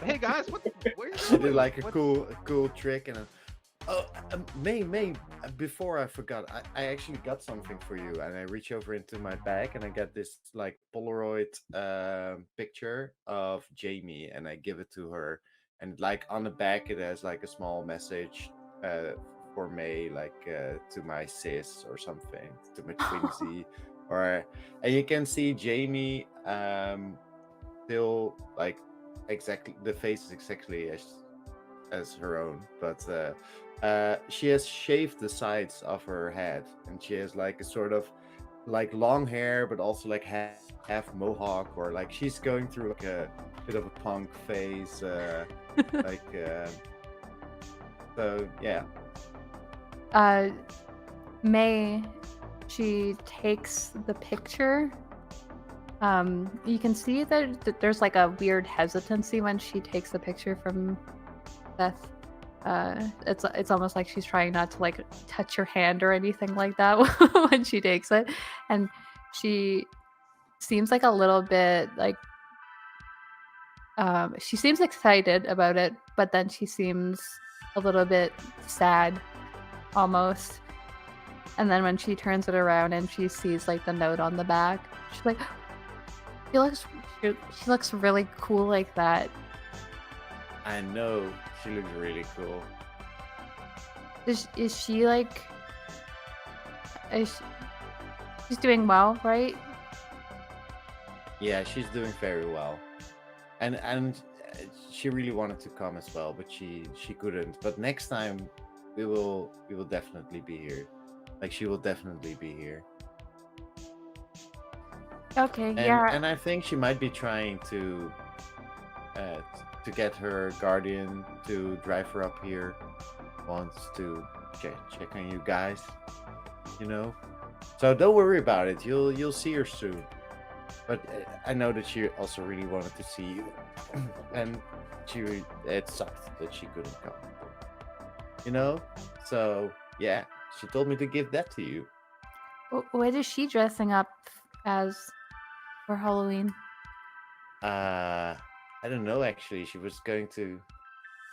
Hey guys, She did like a cool trick, and May, before I forgot, I actually got something for you, and I reach over into my bag and I get this like Polaroid picture of Jamie, and I give it to her, and like on the back it has like a small message for May, like to my sis or something, to my twinsy, and you can see Jamie still like exactly, the face is exactly as her own, but she has shaved the sides of her head, and she has like a sort of like long hair, but also like half mohawk, or like she's going through like a bit of a punk phase, like so yeah. May, she takes the picture. You can see that there's like a weird hesitancy when she takes the picture from Seth. It's almost like she's trying not to like touch her hand or anything like that when she takes it, and she seems like a little bit like she seems excited about it, but then she seems a little bit sad almost. And then when she turns it around and she sees like the note on the back, she's like, she looks really cool like that. I know, she looks really cool. Is she like, she's doing well, right? Yeah, she's doing very well, and she really wanted to come as well, but she couldn't. But next time we will definitely be here. Like, she will definitely be here. Okay, And, yeah. and I think she might be trying to get her guardian to drive her up here once to check on you guys, you know. So don't worry about it. You'll see her soon. But I know that she also really wanted to see you, and it sucked that she couldn't come. You know. So yeah, she told me to give that to you. What is she dressing up as for Halloween? I don't know actually. She was going to.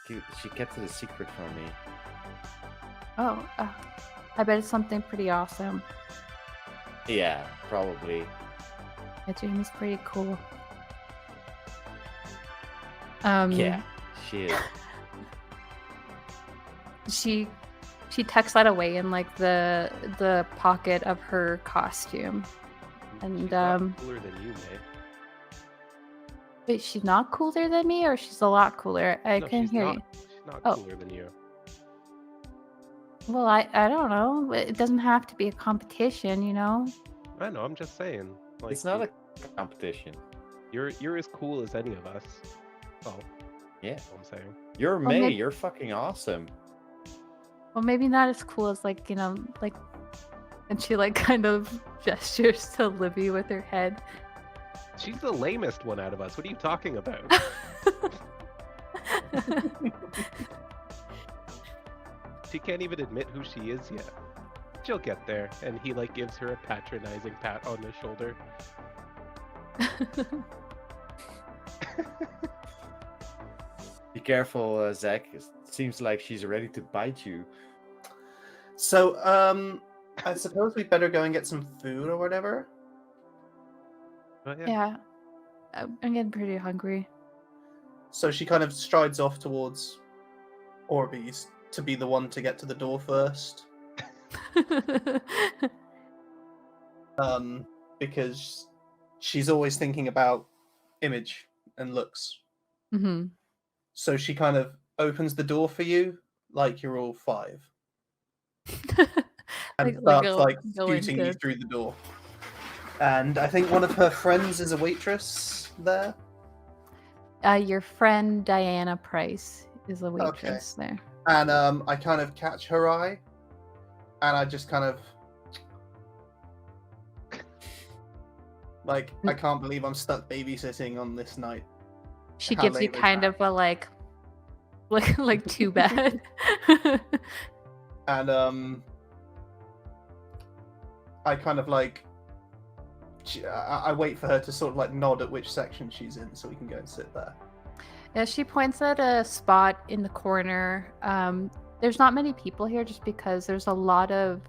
She kept it a secret from me. Oh, I bet it's something pretty awesome. Yeah, probably. Yeah, Jamie's pretty cool. Yeah, she is. She tucks that away in like the pocket of her costume. And She's not cooler than you, May. wait, she's not cooler than me, or she's a lot cooler? I No, couldn't she's hear not. you. She's not Oh. cooler than you. Well, I don't know. It doesn't have to be a competition, you know. I know. I'm just saying. Like, It's not a competition. You're as cool as any of us. Oh, Yeah. that's what I'm saying. You're Well, May. maybe- You're fucking awesome. Well, maybe not as cool as like, you know, like, and she like kind of gestures to Livvy with her head. She's the lamest one out of us. What are you talking about? She can't even admit who she is yet. She'll get there. And he like gives her a patronizing pat on the shoulder. Be careful, Zack. It seems like she's ready to bite you. So, I suppose we better go and get some food or whatever. But yeah. Yeah, I'm getting pretty hungry. So she kind of strides off towards Orbeez to be the one to get to the door first. Because she's always thinking about image and looks. Mm-hmm. So she kind of opens the door for you like you're all 5. And starts like scooting you through the door. And I think one of her friends is a waitress there. Your friend Diana Price is a waitress there. And I kind of catch her eye, and I just kind of like, I can't believe I'm stuck babysitting on this night. She How gives you late was kind that? of a like too bad. And I kind of like, I wait for her to sort of like nod at which section she's in, so we can go and sit there. Yeah, she points at a spot in the corner. There's not many people here just because there's a lot of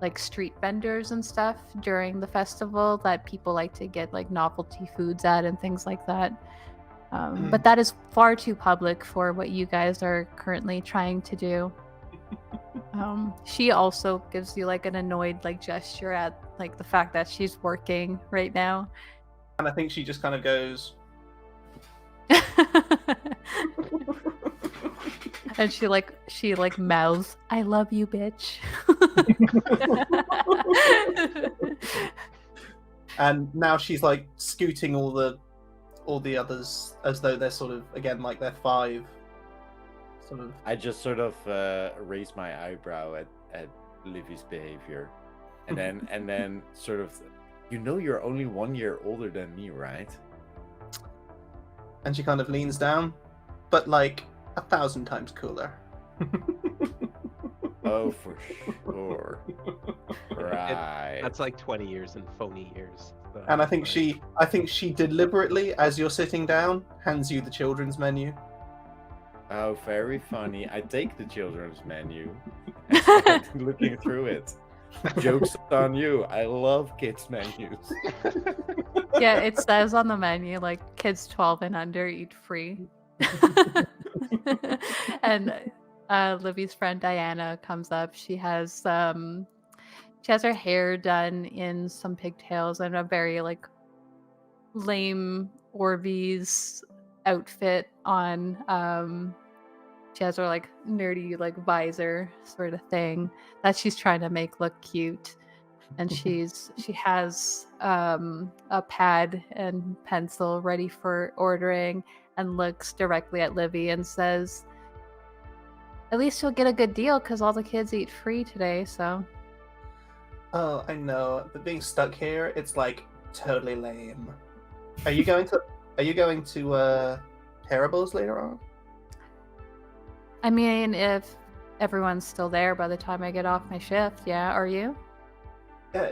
like street vendors and stuff during the festival that people like to get like novelty foods at and things like that. But that is far too public for what you guys are currently trying to do. She also gives you like an annoyed like gesture at like the fact that she's working right now. And I think she just kind of goes, And she mouths, "I love you, bitch." and now she's like scooting all the others as though they're sort of, again, like they're 5. Sort of. I just sort of raise my eyebrow at Livvy's behavior, and then sort of, you're only 1 year older than me, right? And she kind of leans down, but like 1,000 times cooler. Oh, for sure. Right. That's like 20 years and phony years. So And I think like, she deliberately, as you're sitting down, hands you the children's menu. Oh, very funny. I take the children's menu and start looking through it. Joke's on you. I love kids' menus. Yeah, it says on the menu like kids 12 and under eat free. And Livvy's friend Diana comes up. She has her hair done in some pigtails and a very like lame Orbeez outfit on. She has her like nerdy like visor sort of thing that she's trying to make look cute. And she has a pad and pencil ready for ordering and looks directly at Livvy and says, "At least you'll get a good deal because all the kids eat free today, so." Oh, I know, but being stuck here, it's like totally lame. Are you going to Terribles later on? I mean, if everyone's still there by the time I get off my shift, yeah, are you?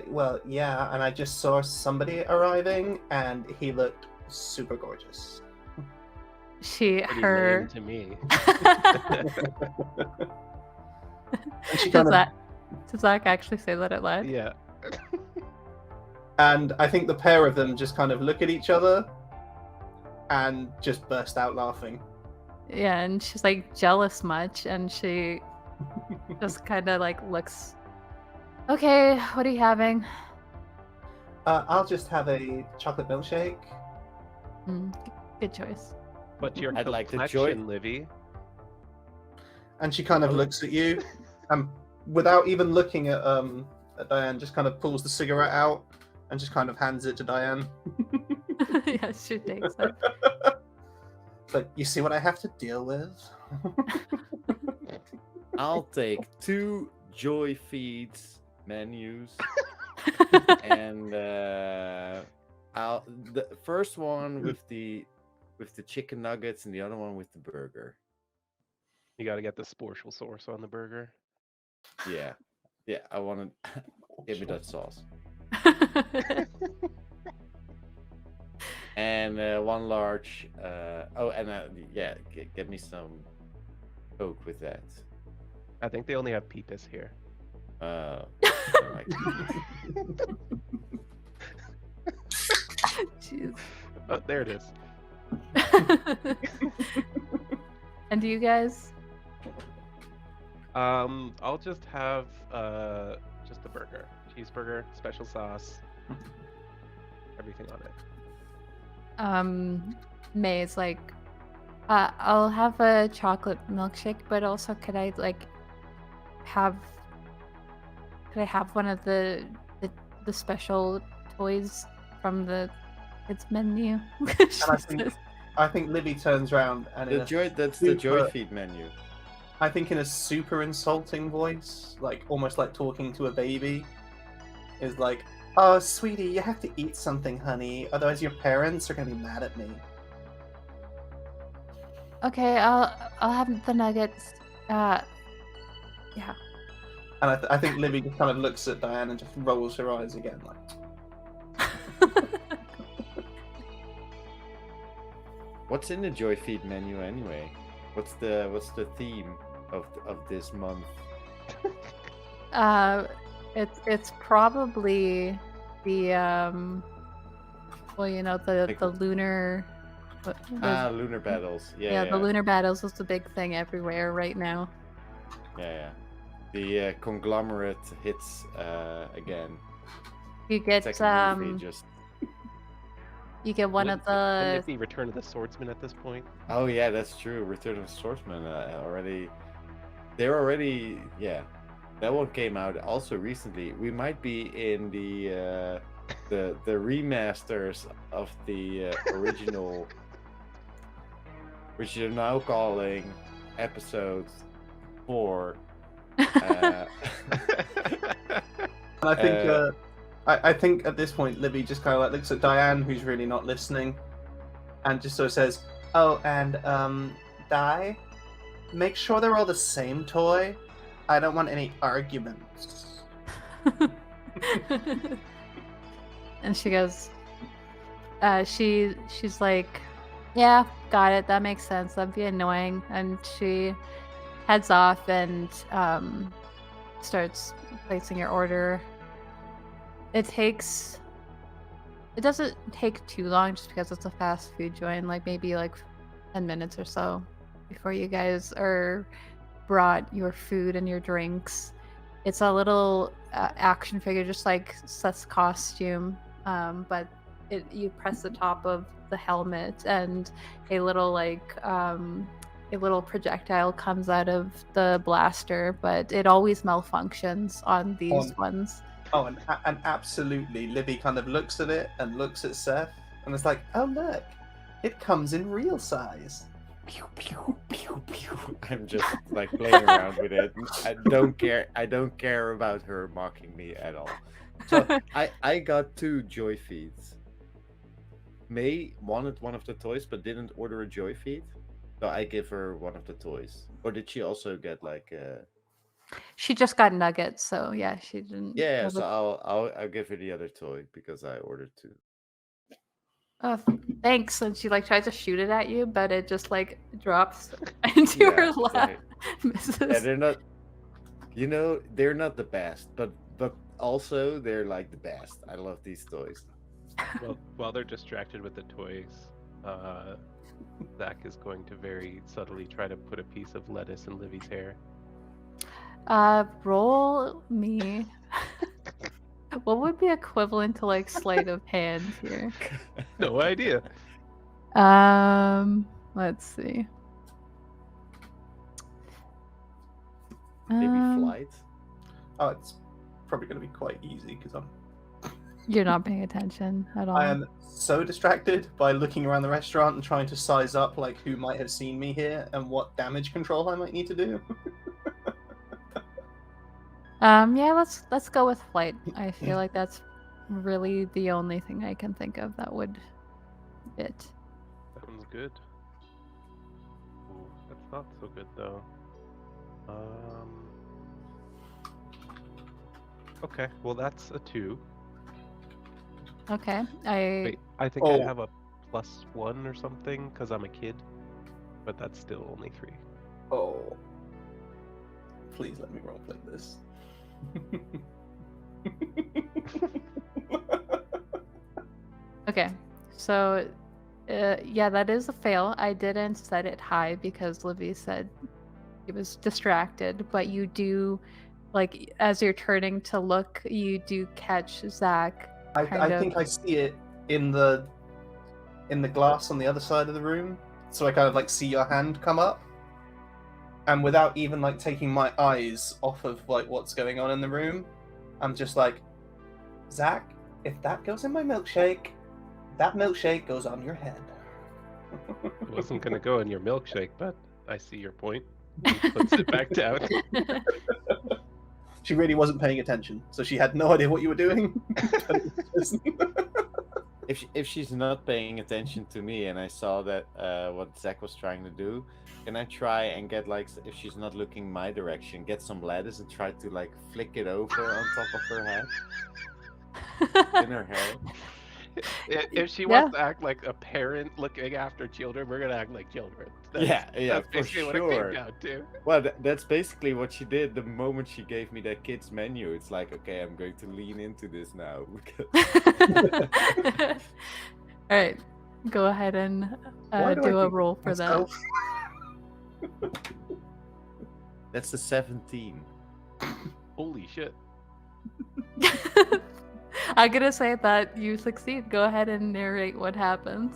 Well, yeah, and I just saw somebody arriving, and he looked super gorgeous. pretty lame to me. And she Does kind of, that Did Zach actually say that out loud? Yeah. And I think the pair of them just kind of look at each other and just burst out laughing. Yeah, and she's like jealous much, and she just kind of like looks. Okay, what are you having? I'll just have a chocolate milkshake. Good choice. But your I'd like to complexion, Livvy. And she kind of looks at you, and without even looking at Diane, just kind of pulls the cigarette out and just kind of hands it to Diane. Yeah, she takes it. But you see what I have to deal with? I'll take 2 Joy Feeds menus, and I'll the first one with the chicken nuggets, and the other one with the burger. You got to get the sportial sauce on the burger. Yeah, I want to give me that sauce. And 1 large. Get me some Coke with that. I think they only have peepus here. I like Jeez. Oh, there it is. And do you guys? I'll just have just the burger, cheeseburger, special sauce, everything on it. May's like, I'll have a chocolate milkshake, but also could I have one of the special toys from the kids menu? And I think Livvy turns around and that's the Joy Feed menu. I think in a super insulting voice, like almost like talking to a baby, is like, "Oh, sweetie, you have to eat something, honey. Otherwise, your parents are gonna be mad at me." Okay, I'll have the nuggets. Yeah. And I think Livvy just kind of looks at Diane and just rolls her eyes again, like. What's in the Joy Feed menu anyway? What's the theme of this month? It's probably the the lunar. Lunar battles. Yeah, the lunar battles is the big thing everywhere right now. Yeah. The conglomerate hits again. You get Second movie just. You get one of the. Wouldn't it be Return of the Swordsman at this point? Oh yeah, that's true. Return of the Swordsman already. They're already That one came out also recently. We might be in the remasters of the original, which you're now calling episode 4. And I think I think at this point Livvy just kind of like looks at Diane, who's really not listening, and just sort of says, "Oh, and Di, make sure they're all the same toy. I don't want any arguments." And she goes, she's like, "Yeah, got it. That makes sense. That'd be annoying." And she heads off and starts placing your order. It doesn't take too long just because it's a fast food joint, like maybe 10 minutes or so before you guys are brought your food and your drinks. It's a little action figure, just like Seth's costume, but you press the top of the helmet and a little projectile comes out of the blaster, but it always malfunctions on these ones. Oh, and absolutely, Livvy kind of looks at it and looks at Seth, and it's like, "Oh look, it comes in real size." Pew, pew, pew, pew. I'm just playing around with it. I don't care about her mocking me at all. So I got 2 Joy Feeds. May wanted one of the toys but didn't order a Joy Feed, so I give her one of the toys. Or did she also get She just got nuggets, so yeah, she didn't. Yeah, so I'll give her the other toy because I ordered 2. Oh, thanks. And she tries to shoot it at you, but it just drops into her lap. Like, Misses. yeah, they're not. You know, they're not the best, but also they're like the best. I love these toys. Well, while they're distracted with the toys, Zack is going to very subtly try to put a piece of lettuce in Livvy's hair. Roll me. What would be equivalent to like sleight of hand here? No idea. Let's see. Maybe Um, flight. Oh, it's probably going to be quite easy because You're not paying attention at all. I am so distracted by looking around the restaurant and trying to size up like who might have seen me here and what damage control I might need to do. Yeah, let's go with flight. I feel like that's really the only thing I can think of that would fit. Sounds good. Ooh, that's not so good though. Okay, well that's a 2. Okay, Wait, I think I Oh. have a +1 or something because I'm a kid, but that's still only 3. Oh. Please let me roleplay this. Okay, so yeah, that is a fail. I didn't set it high because Livvy said he was distracted, but you do, like, as you're turning to look, you do catch Zack. I think I see it in the glass on the other side of the room, so I kind of like see your hand come up, and without even like taking my eyes off of like what's going on in the room, I'm just like, Zack, if that goes in my milkshake, that milkshake goes on your head. It wasn't gonna go in your milkshake, but I see your point. He puts it back down. She really wasn't paying attention, so she had no idea what you were doing. If she's not paying attention to me and I saw that what Zack was trying to do, can I try and get like, if she's not looking my direction, get some lettuce and try to like flick it over on top of her head, in her hair? If she wants to act like a parent looking after children, we're gonna act like children. Yeah, That's for basically what it sure. came down to. Well, that's basically what she did the moment she gave me that kid's menu. It's like, okay, I'm going to lean into this now. All right, go ahead and Why do I a think roll for that. myself? That's the 17. Holy shit. I'm gonna say that you succeed. Go ahead and narrate what happens.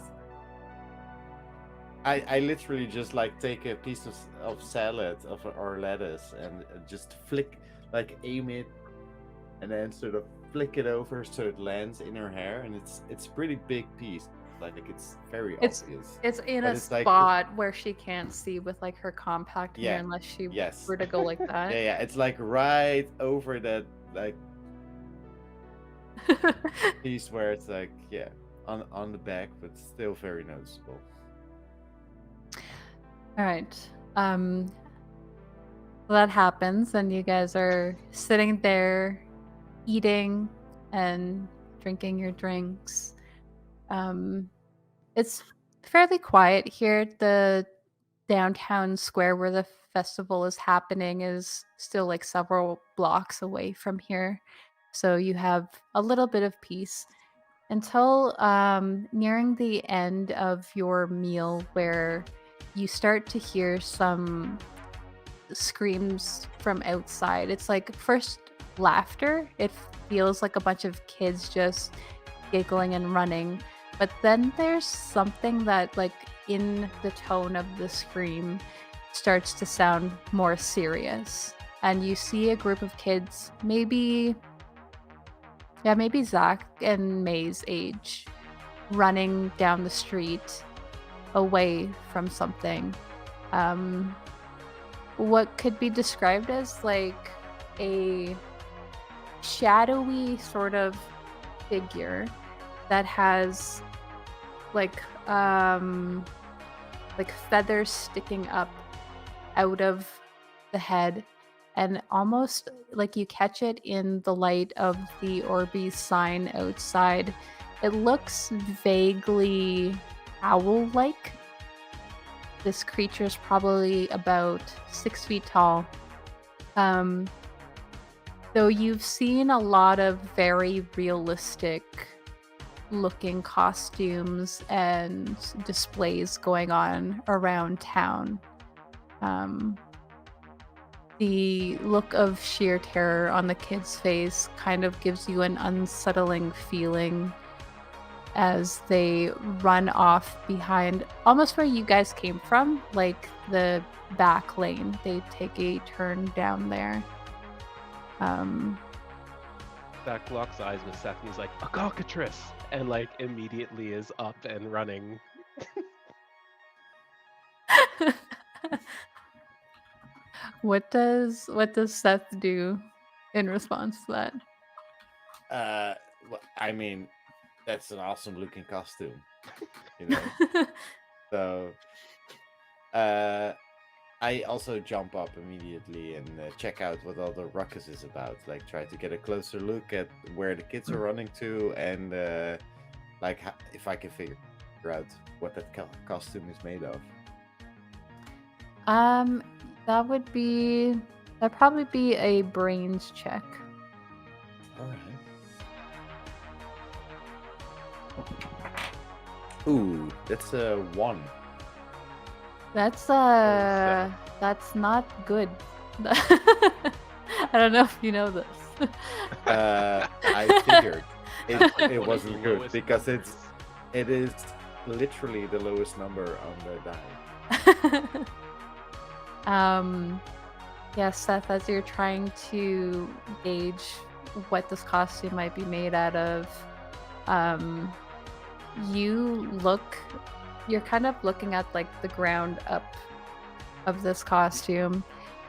I literally just like take a piece of salad or lettuce and just flick, like aim it, and then sort of flick it over so it lands in her hair, and it's a pretty big piece. Like it's very It's obvious. It's in But a it's like- spot where she can't see with like her compact hair Yeah, unless she yes. were to go like that. Yeah, it's like right over that like piece where it's like, yeah, on the back, but still very noticeable. All right. That happens, and you guys are sitting there eating and drinking your drinks. It's fairly quiet here. The downtown square where the festival is happening is still like several blocks away from here. So you have a little bit of peace until nearing the end of your meal, where you start to hear some screams from outside. It's like first laughter. It feels like a bunch of kids just giggling and running. But then there's something that, like, in the tone of the scream starts to sound more serious. And you see a group of kids, maybe Zack and May's age, running down the street away from something. What could be described as like a shadowy sort of figure that has like feathers sticking up out of the head, and almost like you catch it in the light of the Orbeez sign outside. It looks vaguely owl-like. This creature's probably about 6 feet tall. Though you've seen a lot of very realistic looking costumes and displays going on around town. The look of sheer terror on the kid's face kind of gives you an unsettling feeling as they run off behind almost where you guys came from, like the back lane. They take a turn down there. Zack locks eyes with Seth and he's like, a cockatrice! And like immediately is up and running. What does Seth do in response to that? Well, I mean, that's an awesome looking costume, you know. So, I also jump up immediately and check out what all the ruckus is about. Like, try to get a closer look at where the kids are running to, and like if I can figure out what that costume is made of. That'd probably be a brains check. All right. Ooh, that's a 1. That's not good. I don't know if you know this. I figured it What is wasn't the good lowest because number? it is literally the lowest number on the die. Yeah, Seth, as you're trying to gauge what this costume might be made out of, you're kind of looking at like the ground up of this costume,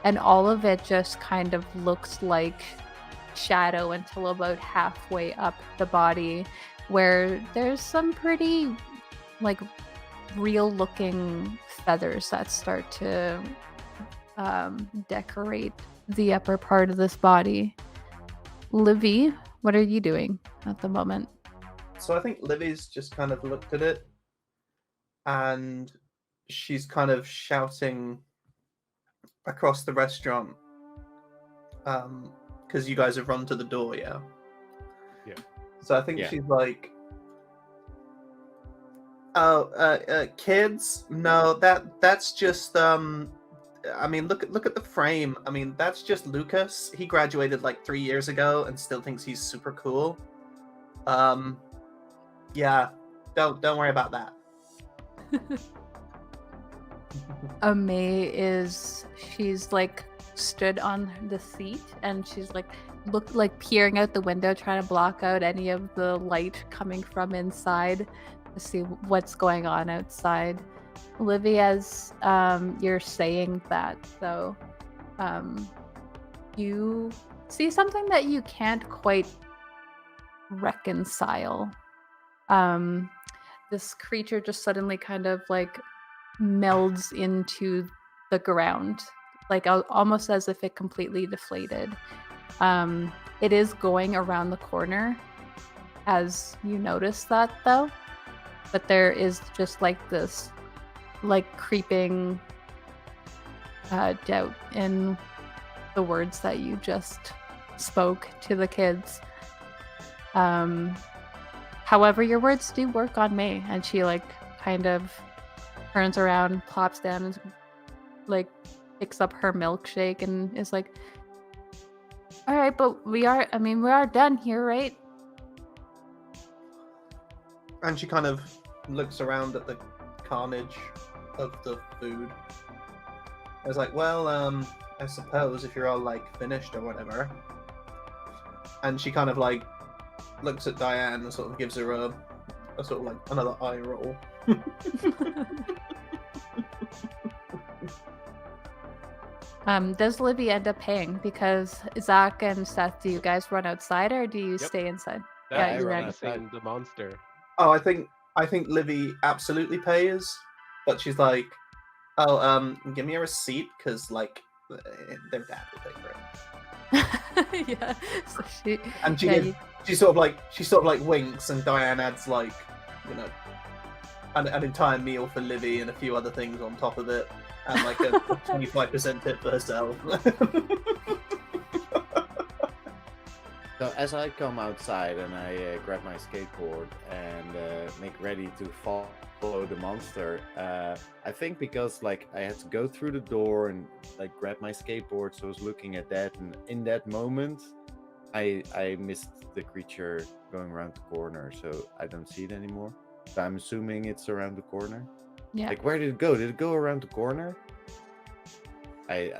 and all of it just kind of looks like shadow until about halfway up the body, where there's some pretty like real looking feathers that start to decorate the upper part of this body. Livvy, what are you doing at the moment? So I think Livvy's just kind of looked at it, and she's kind of shouting across the restaurant, because you guys have run to the door, yeah? Yeah. So I think Yeah. she's like, kids, no, that's just, I mean, look at the frame. I mean, that's just Lucas. He graduated like 3 years ago and still thinks he's super cool. Yeah, don't worry about that. She's like stood on the seat, and she's like peering out the window, trying to block out any of the light coming from inside to see what's going on outside. Livvy, as you're saying that, though, you see something that you can't quite reconcile. This creature just suddenly kind of like melds into the ground, like almost as if it completely deflated. It is going around the corner as you notice that, though, but there is just like this like creeping doubt in the words that you just spoke to the kids. However, your words do work on me, and she like kind of turns around, plops down, and like picks up her milkshake and is like, all right, but we are done here, right? And she kind of looks around at the carnage of the food. I was like, well, I suppose if you're all like finished or whatever. And she kind of like looks at Diane and sort of gives her a sort of like another eye roll. Does Livvy end up paying? Because Zack and Seth, do you guys run outside or do you Yep. stay inside? That's you ran ran releasing the monster. Oh, I think Livvy absolutely pays, but she's like, oh, give me a receipt because like their dad will pay for it. Yeah. So she And yeah, she sort of like winks, and Diane adds like, you know, an entire meal for Livvy and a few other things on top of it, and like a 25% tip for herself. So as I come outside and I grab my skateboard and make ready to follow the monster, I think because like I had to go through the door and like grab my skateboard, so I was looking at that, and in that moment, I missed the creature going around the corner, so I don't see it anymore. So I'm assuming it's around the corner. Yeah. Like, where did it go? Did it go around the corner? I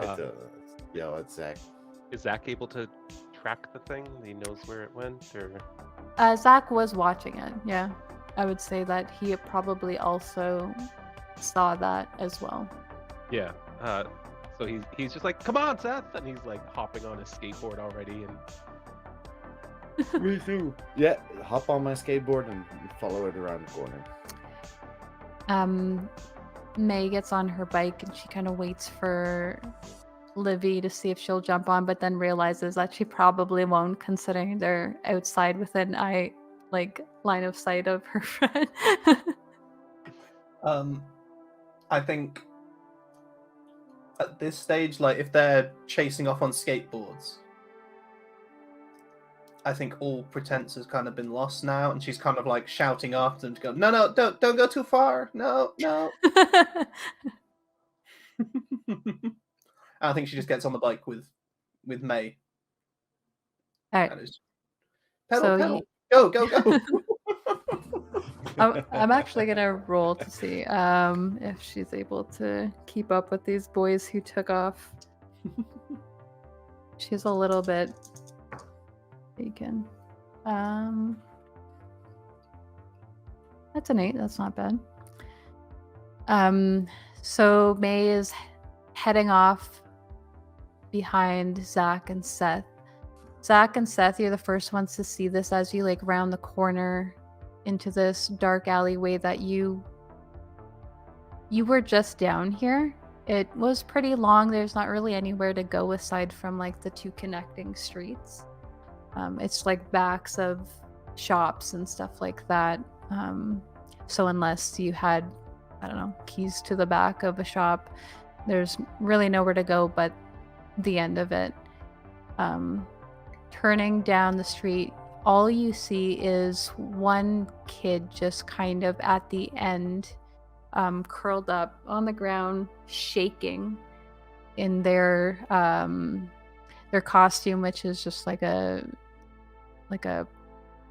yell at Zack. Is Zack able to track the thing? He knows where it went, or Zack was watching it. Yeah, I would say that he probably also saw that as well. yeah. So he's just like, come on, Seth, and he's like hopping on his skateboard already, and Me too. Yeah, hop on my skateboard and follow it around the corner. May gets on her bike and she kind of waits for Livvy to see if she'll jump on, but then realizes that she probably won't, considering they're outside within line of sight of her friend. I think at this stage, like if they're chasing off on skateboards, I think all pretense has kind of been lost now, and she's kind of like shouting after them to go, no, don't go too far, no. I think she just gets on the bike with May. All right. And is, So pedal, go. I'm actually gonna roll to see if she's able to keep up with these boys who took off. She's a little bit taken. That's an 8. That's not bad. So May is heading off behind Zack and Seth. Zack and Seth, you're the first ones to see this as you like round the corner into this dark alleyway that you were just down here. It was pretty long. There's not really anywhere to go aside from like the 2 connecting streets. It's like backs of shops and stuff like that. So unless you had, I don't know, keys to the back of a shop, there's really nowhere to go but the end of it. Turning down the street, all you see is one kid just kind of at the end, curled up on the ground, shaking in their costume, which is just like a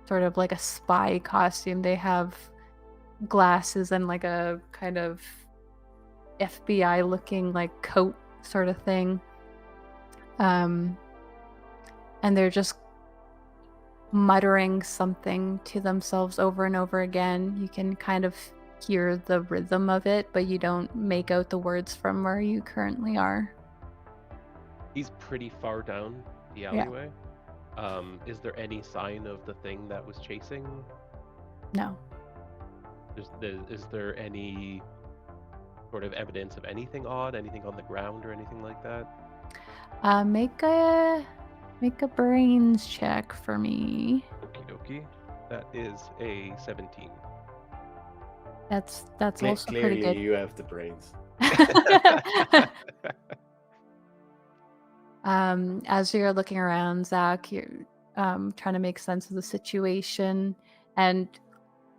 sort of like a spy costume. They have glasses and like a kind of FBI looking like coat sort of thing. And they're just muttering something to themselves over and over again. You can kind of hear the rhythm of it, but you don't make out the words from where you currently are. he's pretty far down the alleyway. Is there any sign of the thing that was chasing? No. Is there any sort of evidence of anything odd, anything on the ground or anything like that? Make a brains check for me. Okie dokie. That is a 17. That's also Clearly, pretty good. you have the brains. As you're looking around, Zack, you're trying to make sense of the situation, and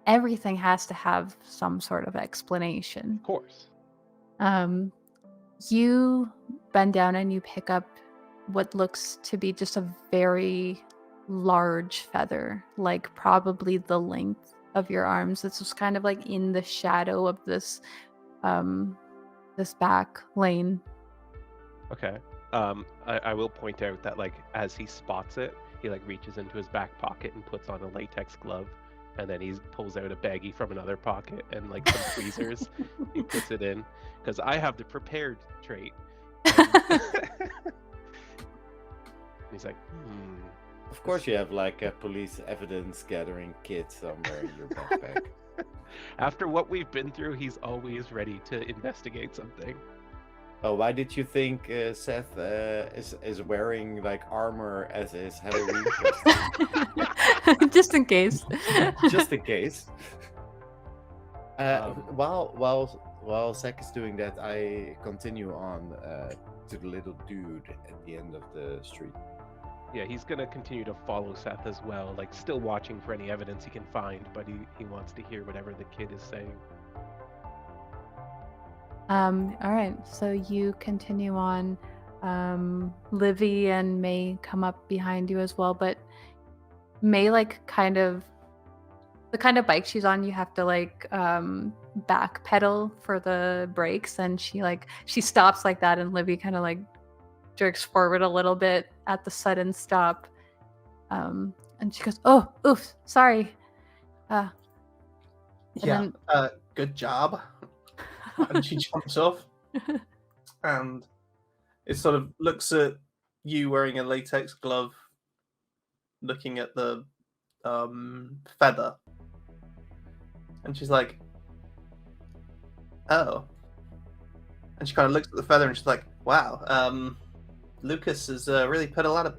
everything has to have some sort of explanation. Of course. You bend down and you pick up what looks to be just a very large feather, like probably the length of your arms. It's just kind of like in the shadow of this this back lane. Okay. I will point out that, like, as he spots it, he like reaches into his back pocket and puts on a latex glove, and then he pulls out a baggie from another pocket and like some tweezers. He puts it in because I have the prepared trait. He's like, Of course, you have like a police evidence gathering kit somewhere in your backpack. After what we've been through, he's always ready to investigate something. Oh, why did you think Seth is wearing like armor as his Halloween costume? Just in case. Just in case. While Zack is doing that, I continue on to the little dude at the end of the street. Yeah, he's gonna continue to follow Seth as well, like still watching for any evidence he can find, but he wants to hear whatever the kid is saying. All right, so you continue on. Livvy and May come up behind you as well, but May like the kind of bike she's on, you have to like back pedal for the brakes, and she stops like that, and Livvy kind of like jerks forward a little bit at the sudden stop. And she goes, "Oh, oof, sorry." And Yeah, good job. And she jumps off, and it sort of looks at you wearing a latex glove, looking at the feather, and she's like, "Oh." And she kind of looks at the feather, and she's like, "Wow, Lucas has really put a lot of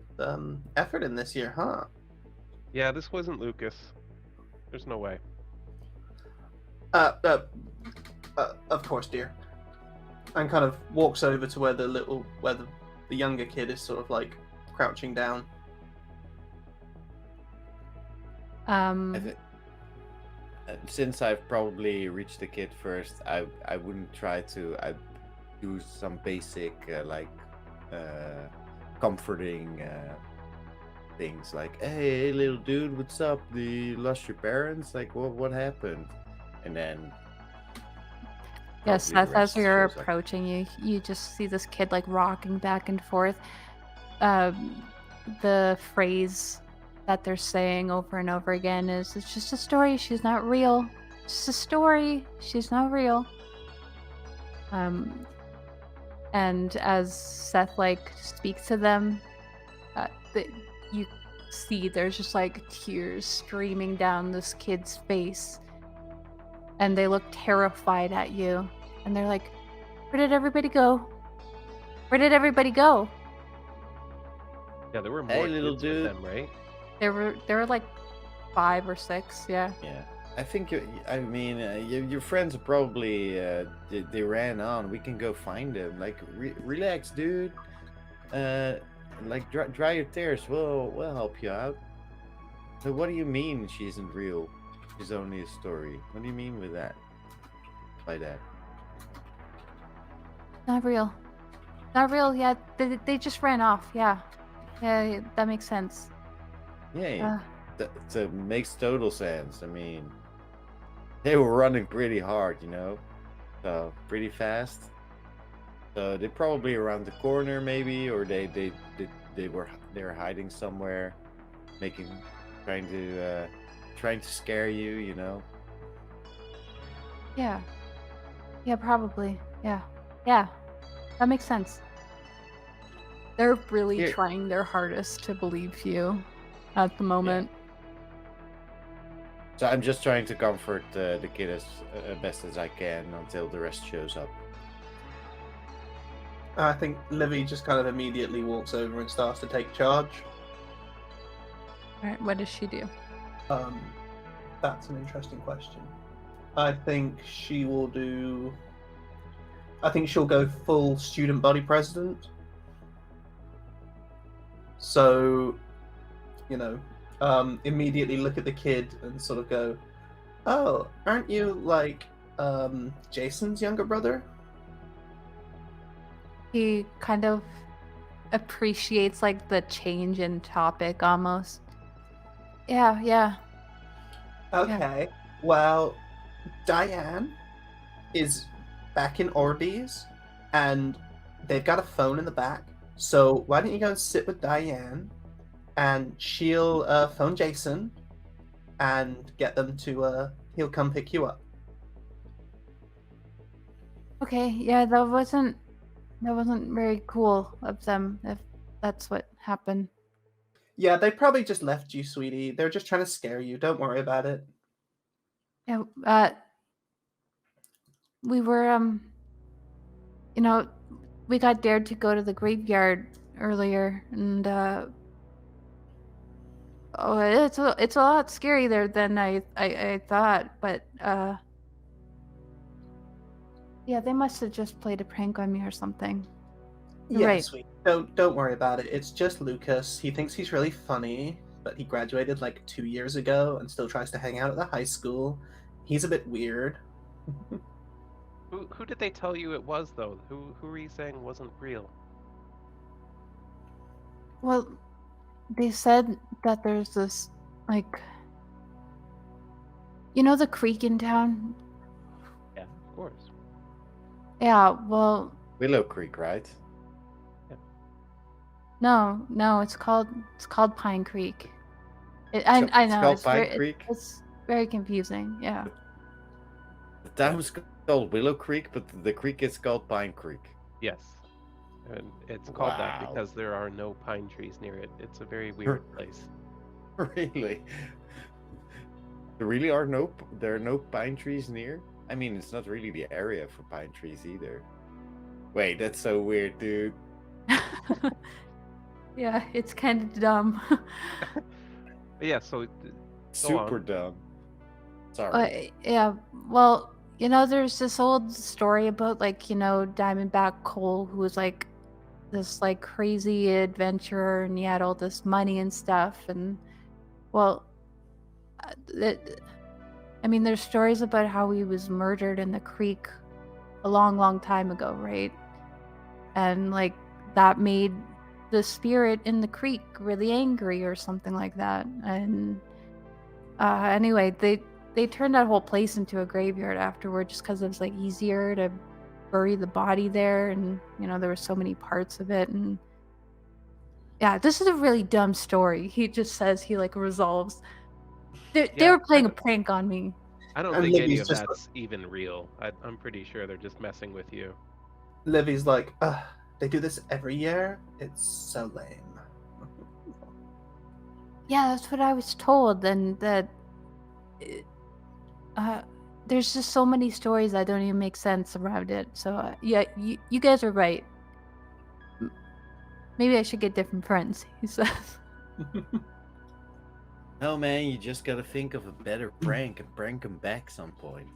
effort in this year, huh?" Yeah, this wasn't Lucas. There's no way. Of course, dear. And kind of walks over to where the younger kid is sort of like crouching down. Since I've probably reached the kid first, I wouldn't try to. I'd do some basic comforting things like, "Hey, little dude, what's up? You lost your parents? Like, what happened?" And then Yes, probably the Seth, as rest you're shows up. approaching you, you just see this kid like rocking back and forth. The phrase that they're saying over and over again is, "It's just a story. She's not real. It's just a story. She's not real." And as Seth like speaks to them, you see there's just like tears streaming down this kid's face, and they look terrified at you, and they're like, "Where did everybody go? Where did everybody go?" Yeah, there were more Hey, little kids with dude. them, right? There were like 5 or 6, yeah. Yeah, I think your friends are probably they ran on. We can go find them. Like, relax, dude. Like dry your tears. We'll help you out. So what do you mean she isn't real? She's only a story. What do you mean with that? By that? Not real. Not real. Yeah, they just ran off. Yeah. Yeah, that makes sense. Yeah, that makes total sense. I mean, they were running pretty hard, so pretty fast. So they're probably around the corner, maybe, or they were hiding somewhere, trying to scare you, Yeah. Yeah, probably. Yeah. Yeah. That makes sense. They're really Here- trying their hardest to believe you at the moment. So I'm just trying to comfort the kid as best as I can until the rest shows up. I think Livvy just kind of immediately walks over and starts to take charge. All right, what does she do? That's an interesting question. I think she'll go full student body president. So, immediately look at the kid and sort of go, "Oh, aren't you like Jason's younger brother?" He kind of appreciates like the change in topic almost. Yeah. Okay. Well, Diane is back in Orbeez, and they've got a phone in the back. So why don't you go and sit with Diane, and she'll phone Jason, and get them to he'll come pick you up. Okay, yeah, that wasn't very cool of them if that's what happened. Yeah, they probably just left you, sweetie. They're just trying to scare you. Don't worry about it. Yeah, we were we got dared to go to the graveyard earlier, and it's a lot scary there than I thought, but yeah, they must have just played a prank on me or something. Yeah, Right. sweet. Don't worry about it. It's just Lucas. He thinks he's really funny, but he graduated like 2 years ago and still tries to hang out at the high school. He's a bit weird. Who did they tell you it was though? Who were you saying wasn't real? Well, they said that there's this, like, you know the creek in town? Yeah, of course. Yeah, well, Willowcreek, right? no, it's called Pine Creek. I It's know called it's Pine very Creek. it's very confusing. Yeah. The town's called Willowcreek, but the creek is called Pine Creek. Yes. And it's called that Wow. because there are no pine trees near it. It's a very weird place. Really? There are no pine trees near? I mean, it's not really the area for pine trees either. Wait, that's so weird, dude. Yeah, it's kind of dumb. But yeah, so Super on. dumb. Sorry. Yeah, well, there's this old story about, like, Diamondback Cole, who was like this like crazy adventurer, and he had all this money and stuff. And well, I mean, there's stories about how he was murdered in the creek a long time ago, right? And like that made the spirit in the creek really angry or something like that. And anyway, they turned that whole place into a graveyard afterward, just because it was like easier to bury the body there, and there were so many parts of it. And yeah, this is a really dumb story. He just says he like resolves. They were playing a prank on me. I don't And think any Livvy's of just that's even real. I'm pretty sure they're just messing with you. Livvy's like, they do this every year? It's so lame. Yeah, that's what I was told. And that there's just so many stories that don't even make sense around it. So yeah, you guys are right. Maybe I should get different friends, he says. No, man, you just gotta think of a better prank and prank them back some point.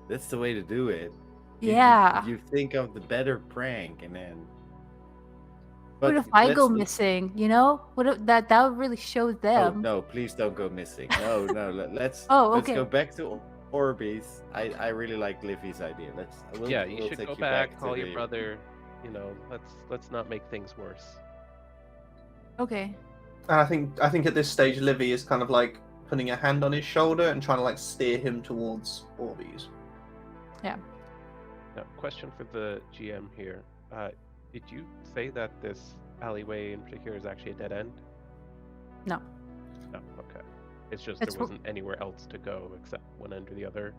That's the way to do it. Yeah. You think of the better prank, and then. What if I go missing? What if that would really show them? Oh, no, please don't go missing. No, let's. Oh, Let's okay. go back to Orbeez. I really like Livvy's idea. You should go back, call your brother. Let's not make things worse. Okay. And I think at this stage, Livvy is kind of like putting a hand on his shoulder and trying to like steer him towards Orbeez. Yeah. Now, question for the GM here. Did you say that this alleyway in particular is actually a dead end? No. No, okay. It's just there wasn't anywhere else to go except one end or the other.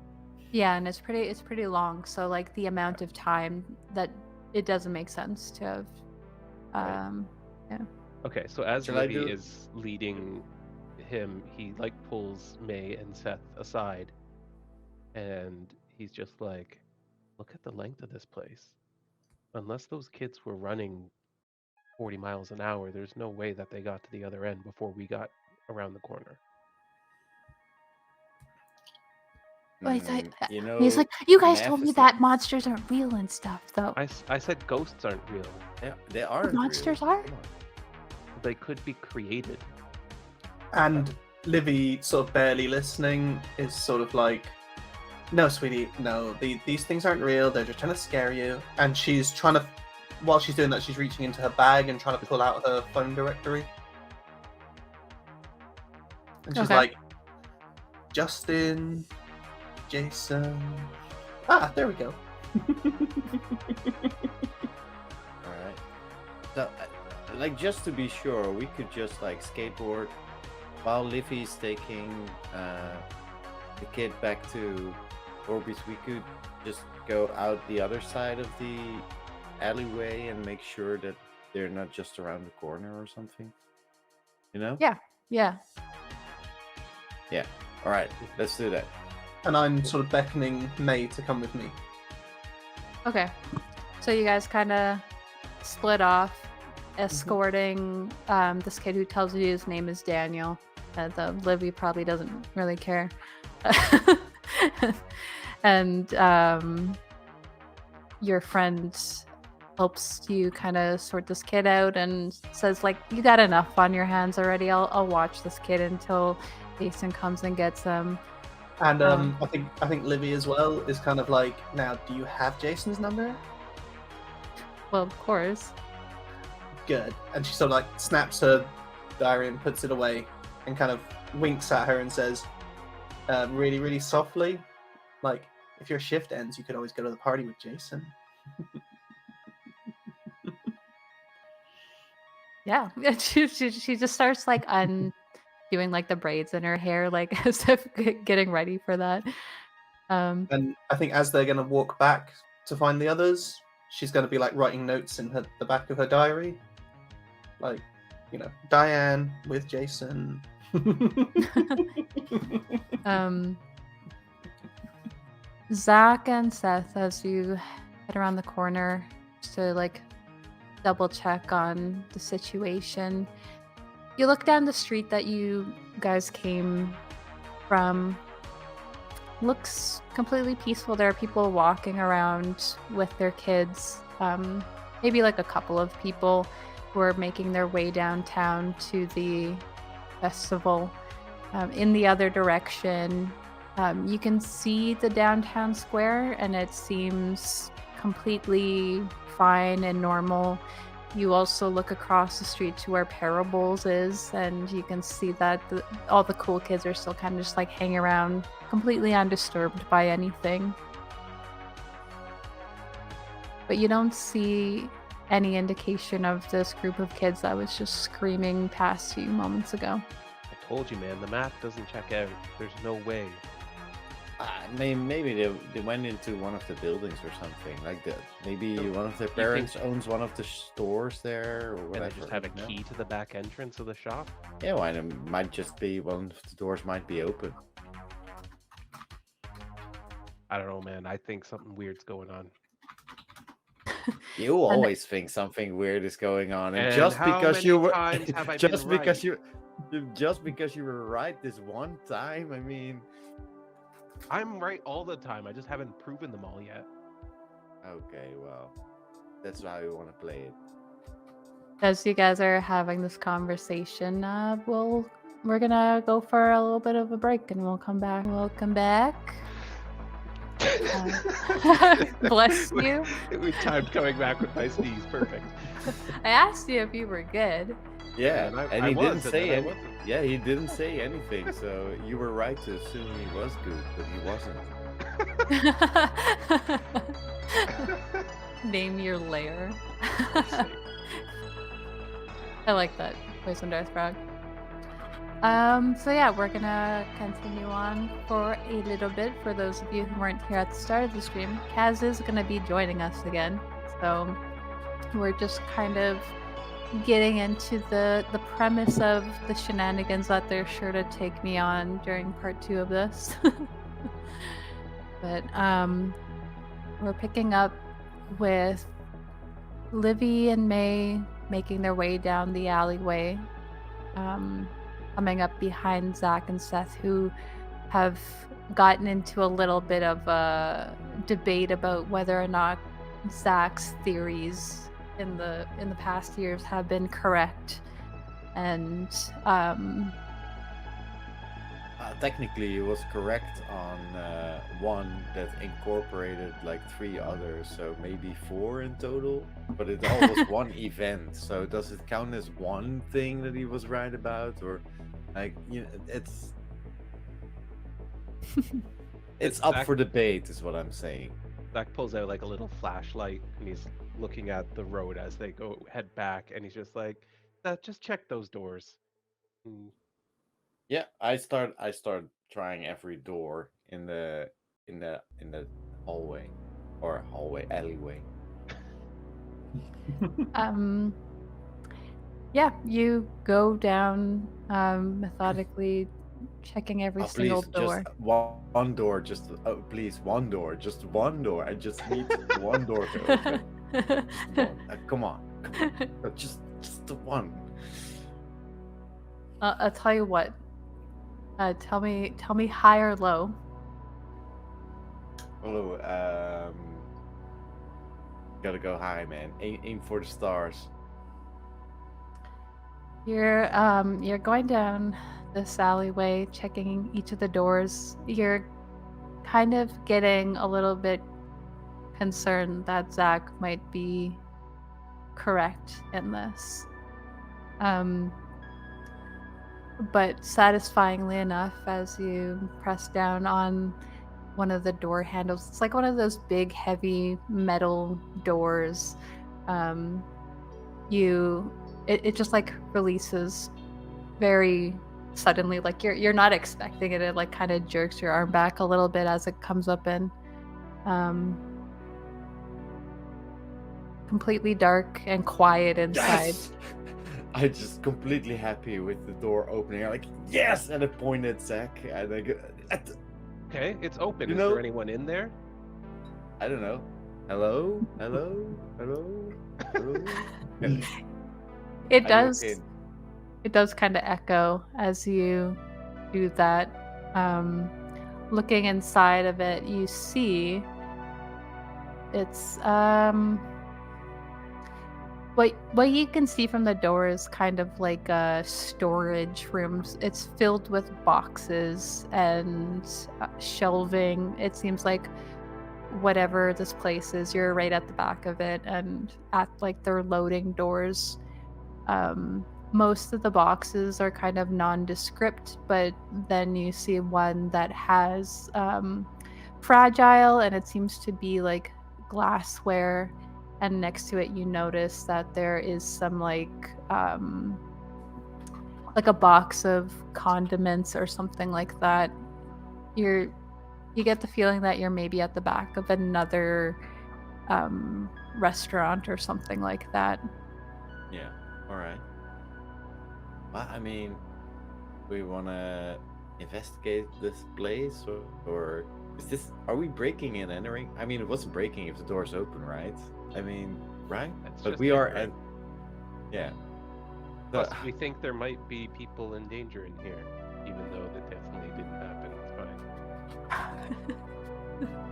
Yeah, and it's pretty long, so like the amount of time that it doesn't make sense to have yeah. Okay, so as Shall I Livvy do- is leading him, he like pulls May and Seth aside, and he's just like, look at the length of this place. Unless those kids were running 40 miles an hour, there's no way that they got to the other end before we got around the corner. Like, he's like, you guys told me that monsters aren't real and stuff, though. I said ghosts aren't real. They are. Monsters are? They could be created. And Livvy, sort of barely listening, is sort of like, no, sweetie, no, these things aren't real. They're just trying to scare you. And she's trying to, while she's doing that, she's reaching into her bag and trying to pull out her phone directory. And she's like, Justin, Jason. Ah, there we go. Alright. So, like, just to be sure, we could just, like, skateboard while Livvy's taking the kid back to Orbeez. We could just go out the other side of the alleyway and make sure that they're not just around the corner or something. Yeah. Yeah. Alright, let's do that. And I'm sort of beckoning May to come with me. Okay. So you guys kind of split off, escorting this kid who tells you his name is Daniel. The Livvy probably doesn't really care. And your friend helps you kind of sort this kid out and says, like, you got enough on your hands already. I'll watch this kid until Jason comes and gets him. And I think Livvy as well is kind of like, now, do you have Jason's number? Well, of course. Good. And she sort of like snaps her diary and puts it away and kind of winks at her and says, really, really softly, like, if your shift ends, you could always go to the party with Jason. Yeah. She just starts like doing like the braids in her hair, like as if getting ready for that. And I think as they're going to walk back to find the others, she's going to be like writing notes in the back of her diary. Like, you know, Diane with Jason. Zack and Seth, as you head around the corner to like double check on the situation, you look down the street that you guys came from. Looks completely peaceful. There are people walking around with their kids. Maybe like a couple of people who are making their way downtown to the festival. In the other direction, you can see the downtown square, and it seems completely fine and normal. You also look across the street to where Parables is, and you can see that all the cool kids are still kind of just like hanging around, completely undisturbed by anything. But you don't see any indication of this group of kids that was just screaming past you moments ago. I told you, man, the map doesn't check out. There's no way. Maybe they went into one of the buildings or something like that. Maybe one of their parents owns one of the stores there, or whatever. And they just have a key to the back entrance of the shop? Yeah, well, it might just be one of the doors might be open. I don't know, man. I think something weird's going on. You always think something weird is going on, and just because you were just because you were right this one time, I mean, I'm right all the time. I just haven't proven them all yet. Okay, well, that's how you want to play it. As you guys are having this conversation, we're gonna go for a little bit of a break, and we'll come back. Welcome back. Bless you. We timed coming back with my sneeze. Perfect. I asked you if you were good. Yeah, and he didn't say anything. Yeah, he didn't say anything, so you were right to assume he was good, but he wasn't. Name your lair. I like that. Poison Darth Frog. So yeah, we're gonna continue on for a little bit. For those of you who weren't here at the start of the stream, Kaz is gonna be joining us again. So we're just kind of getting into the premise of the shenanigans that they're sure to take me on during part 2 of this. But we're picking up with Livvy and May making their way down the alleyway, coming up behind Zack and Seth, who have gotten into a little bit of a debate about whether or not Zack's theories in the past years have been correct. And technically he was correct on one that incorporated like 3 others, so maybe 4 in total, but it all was one event. So does it count as one thing that he was right about, or like, you know, it's up for debate is what I'm saying. Zack pulls out like a little flashlight and he's looking at the road as they head back, and he's just like, just check those doors. Yeah, I start trying every door in the hallway or alleyway. Yeah, you go down methodically, checking every single door. Just one door, please, one door, just one door. I just need one door to open. Come on. Just the one. I'll tell you what. Tell me high or low. Hello. Gotta go high, man. Aim for the stars. You're going down this alleyway, checking each of the doors. You're kind of getting a little bit concerned that Zack might be correct in this. But satisfyingly enough, as you press down on one of the door handles, it's like one of those big, heavy metal doors. It just like releases very suddenly, like you're not expecting it. It like kind of jerks your arm back a little bit as it comes up in. Completely dark and quiet inside. Yes! I'm just completely happy with the door opening. I'm like, yes! And I point at Zack, and I go, Okay, it's open. You Is know- there anyone in there? I don't know. Hello? Hello? Hello? Hello? And It I does. look in. It does kind of echo as you do that. Looking inside of it, you see it's what you can see from the door is kind of like storage rooms. It's filled with boxes and shelving. It seems like whatever this place is, you're right at the back of it, and at like their loading doors. Most of the boxes are kind of nondescript, but then you see one that has fragile, and it seems to be like glassware. And next to it, you notice that there is some like a box of condiments or something like that. You get the feeling that you're maybe at the back of another restaurant or something like that. Yeah, alright. Well, I mean, we want to investigate this place, or is this, are we breaking and entering? I mean, it wasn't breaking if the door's open, right? I mean, right? That's But just we are entering. yeah. Plus, So- we think there might be people in danger in here, even though that definitely didn't happen.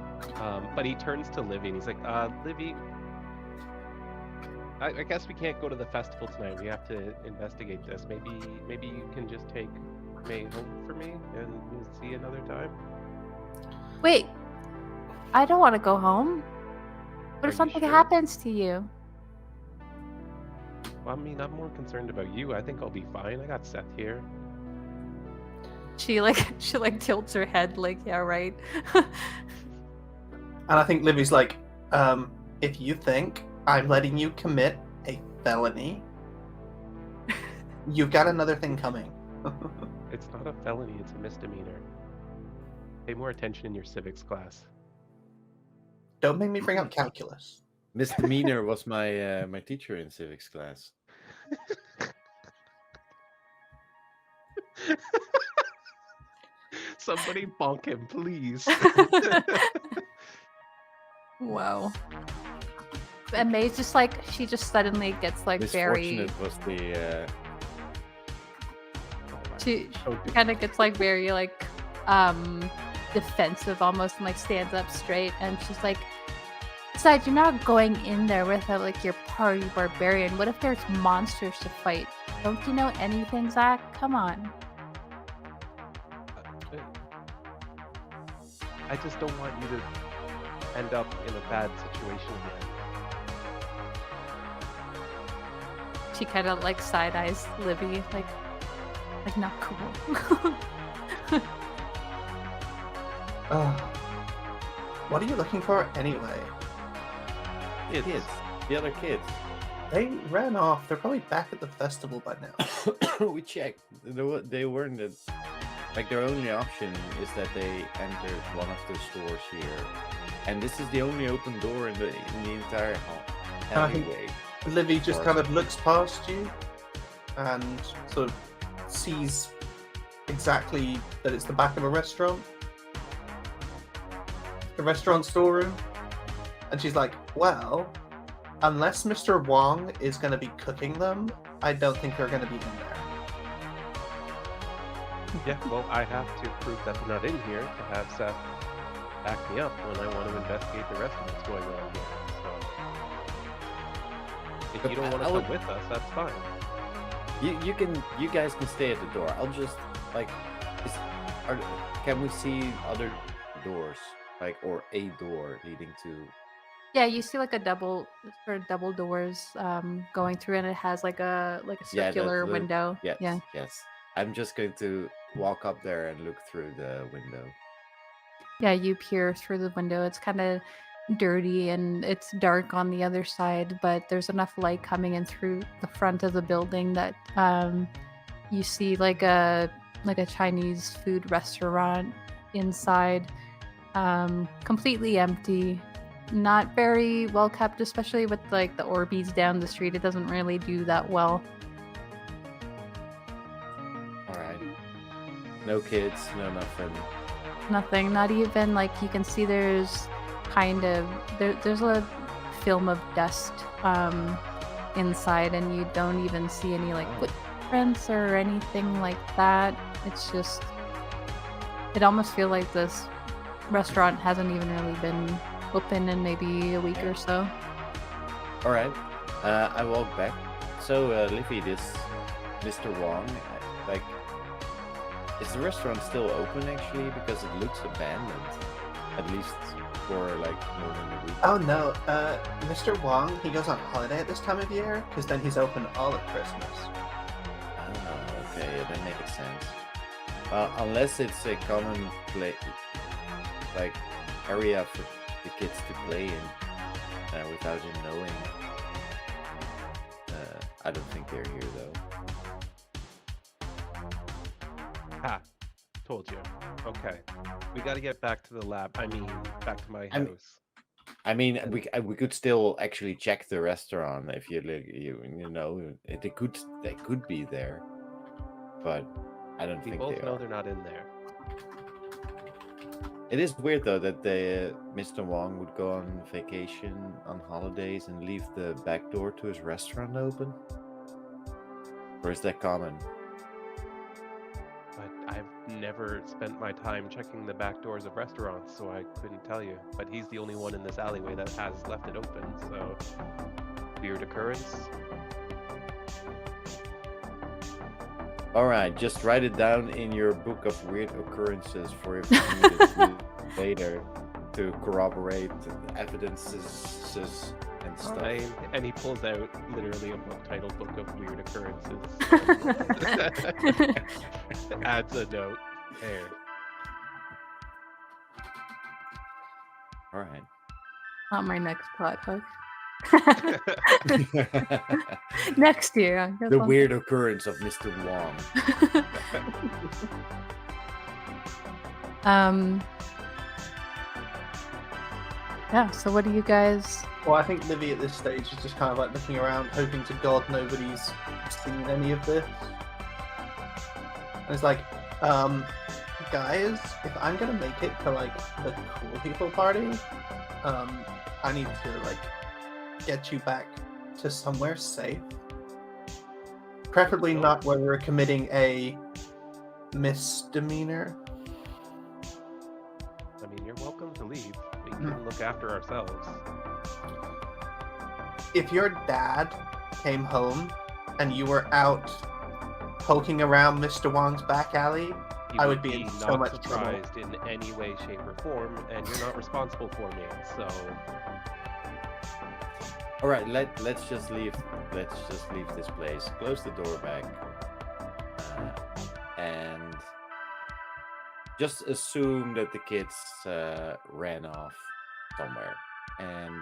It's fine. But he turns to Livvy and he's like, Livvy, I guess we can't go to the festival tonight. We have to investigate this. Maybe you can just take May home for me and we'll see you another time. Wait, I don't want to go home. What Are if you something sure? happens to you? Well, I mean, I'm more concerned about you. I think I'll be fine. I got Seth here. She tilts her head like, yeah, right. And I think Livvy's like, if you think I'm letting you commit a felony, you've got another thing coming. It's not a felony, it's a misdemeanor. Pay more attention in your civics class. Don't make me bring up calculus. Misdemeanor was my my teacher in civics class. Somebody bonk him, please. Wow. And May's just like, she just suddenly gets like very, Misfortunate was the she Oh, kind of gets like very like defensive almost, and like stands up straight, and she's like, besides, you're not going in there without like your party barbarian. What if there's monsters to fight? Don't you know anything, Zack? Come on. I just don't want you to end up in a bad situation again. She kind of like side eyes Livvy, like not cool. What are you looking for anyway? kids, the other kids. They ran off. They're probably back at the festival by now. We checked. They weren't. Like their only option is that they entered one of the stores here, and this is the only open door in the entire alleyway. Livvy just kind of looks past you and sort of sees exactly that it's the back of a restaurant. The restaurant storeroom. And she's like, well, unless Mr. Wong is going to be cooking them, I don't think they're going to be in there. Yeah, well, I have to prove that they're not in here to have Seth back me up when I want to investigate the rest of what's going on here. So If Look, you don't want I to would- come with us, that's fine. You guys can stay at the door. I'll just like, can we see other doors, like, or a door leading to? Yeah, you see like a double doors going through, and it has like a Yeah, circular window. Yes, Yeah. yes. I'm just going to walk up there and look through the window. Yeah, you peer through the window. It's kind of dirty and it's dark on the other side, but there's enough light coming in through the front of the building that you see like a Chinese food restaurant inside, completely empty, not very well kept, especially with like the Orbeez down the street. It doesn't really do that well. All right. No kids, no nothing. Nothing, not even like you can see there's kind of there's a film of dust inside, and you don't even see any like footprints or anything like that. It's just, it almost feels like this restaurant hasn't even really been open in maybe a week or so. All right. I walk back. So, Livvy, this Mr. Wong, like, is the restaurant still open actually? Because it looks abandoned, at least for like more than a week. Oh no, Mr. Wong, he goes on holiday at this time of year, because then he's open all of Christmas. Oh, okay, yeah, that makes sense. Unless it's a common like area for the kids to play in without him knowing. I don't think they're here though. Ah, told you. Okay, we got to get back to the lab. I mean, back to my house. I mean, we could still actually check the restaurant if you know they could be there, but I don't We think both they know are. they're not in there. It is weird though that Mr. Wong would go on vacation on holidays and leave the back door to his restaurant open. Or is that common? But I've never spent my time checking the back doors of restaurants, so I couldn't tell you. But he's the only one in this alleyway that has left it open, so weird occurrence. All right, just write it down in your book of weird occurrences for if you need it later to corroborate evidences and stuff. And he pulls out literally a book titled Book of Weird Occurrences. Adds a note there. All right. Not my next plot hook. Next year. I guess The I'll- weird occurrence of Mr. Wong. Yeah, so what do you guys... Well, I think Livvy at this stage is just kind of like looking around, hoping to God nobody's seen any of this. And it's like, guys, if I'm gonna make it to like the cool people party, I need to like get you back to somewhere safe. Preferably not where we're committing a misdemeanor. I mean, you're welcome to leave. We can look after ourselves. If your dad came home and you were out poking around Mr. Wong's back alley, You I would be in not so much trouble. surprised in any way, shape, or form, and you're not responsible for me. So All right, let's just leave. Let's just leave this place. Close the door back, and just assume that the kids ran off somewhere. And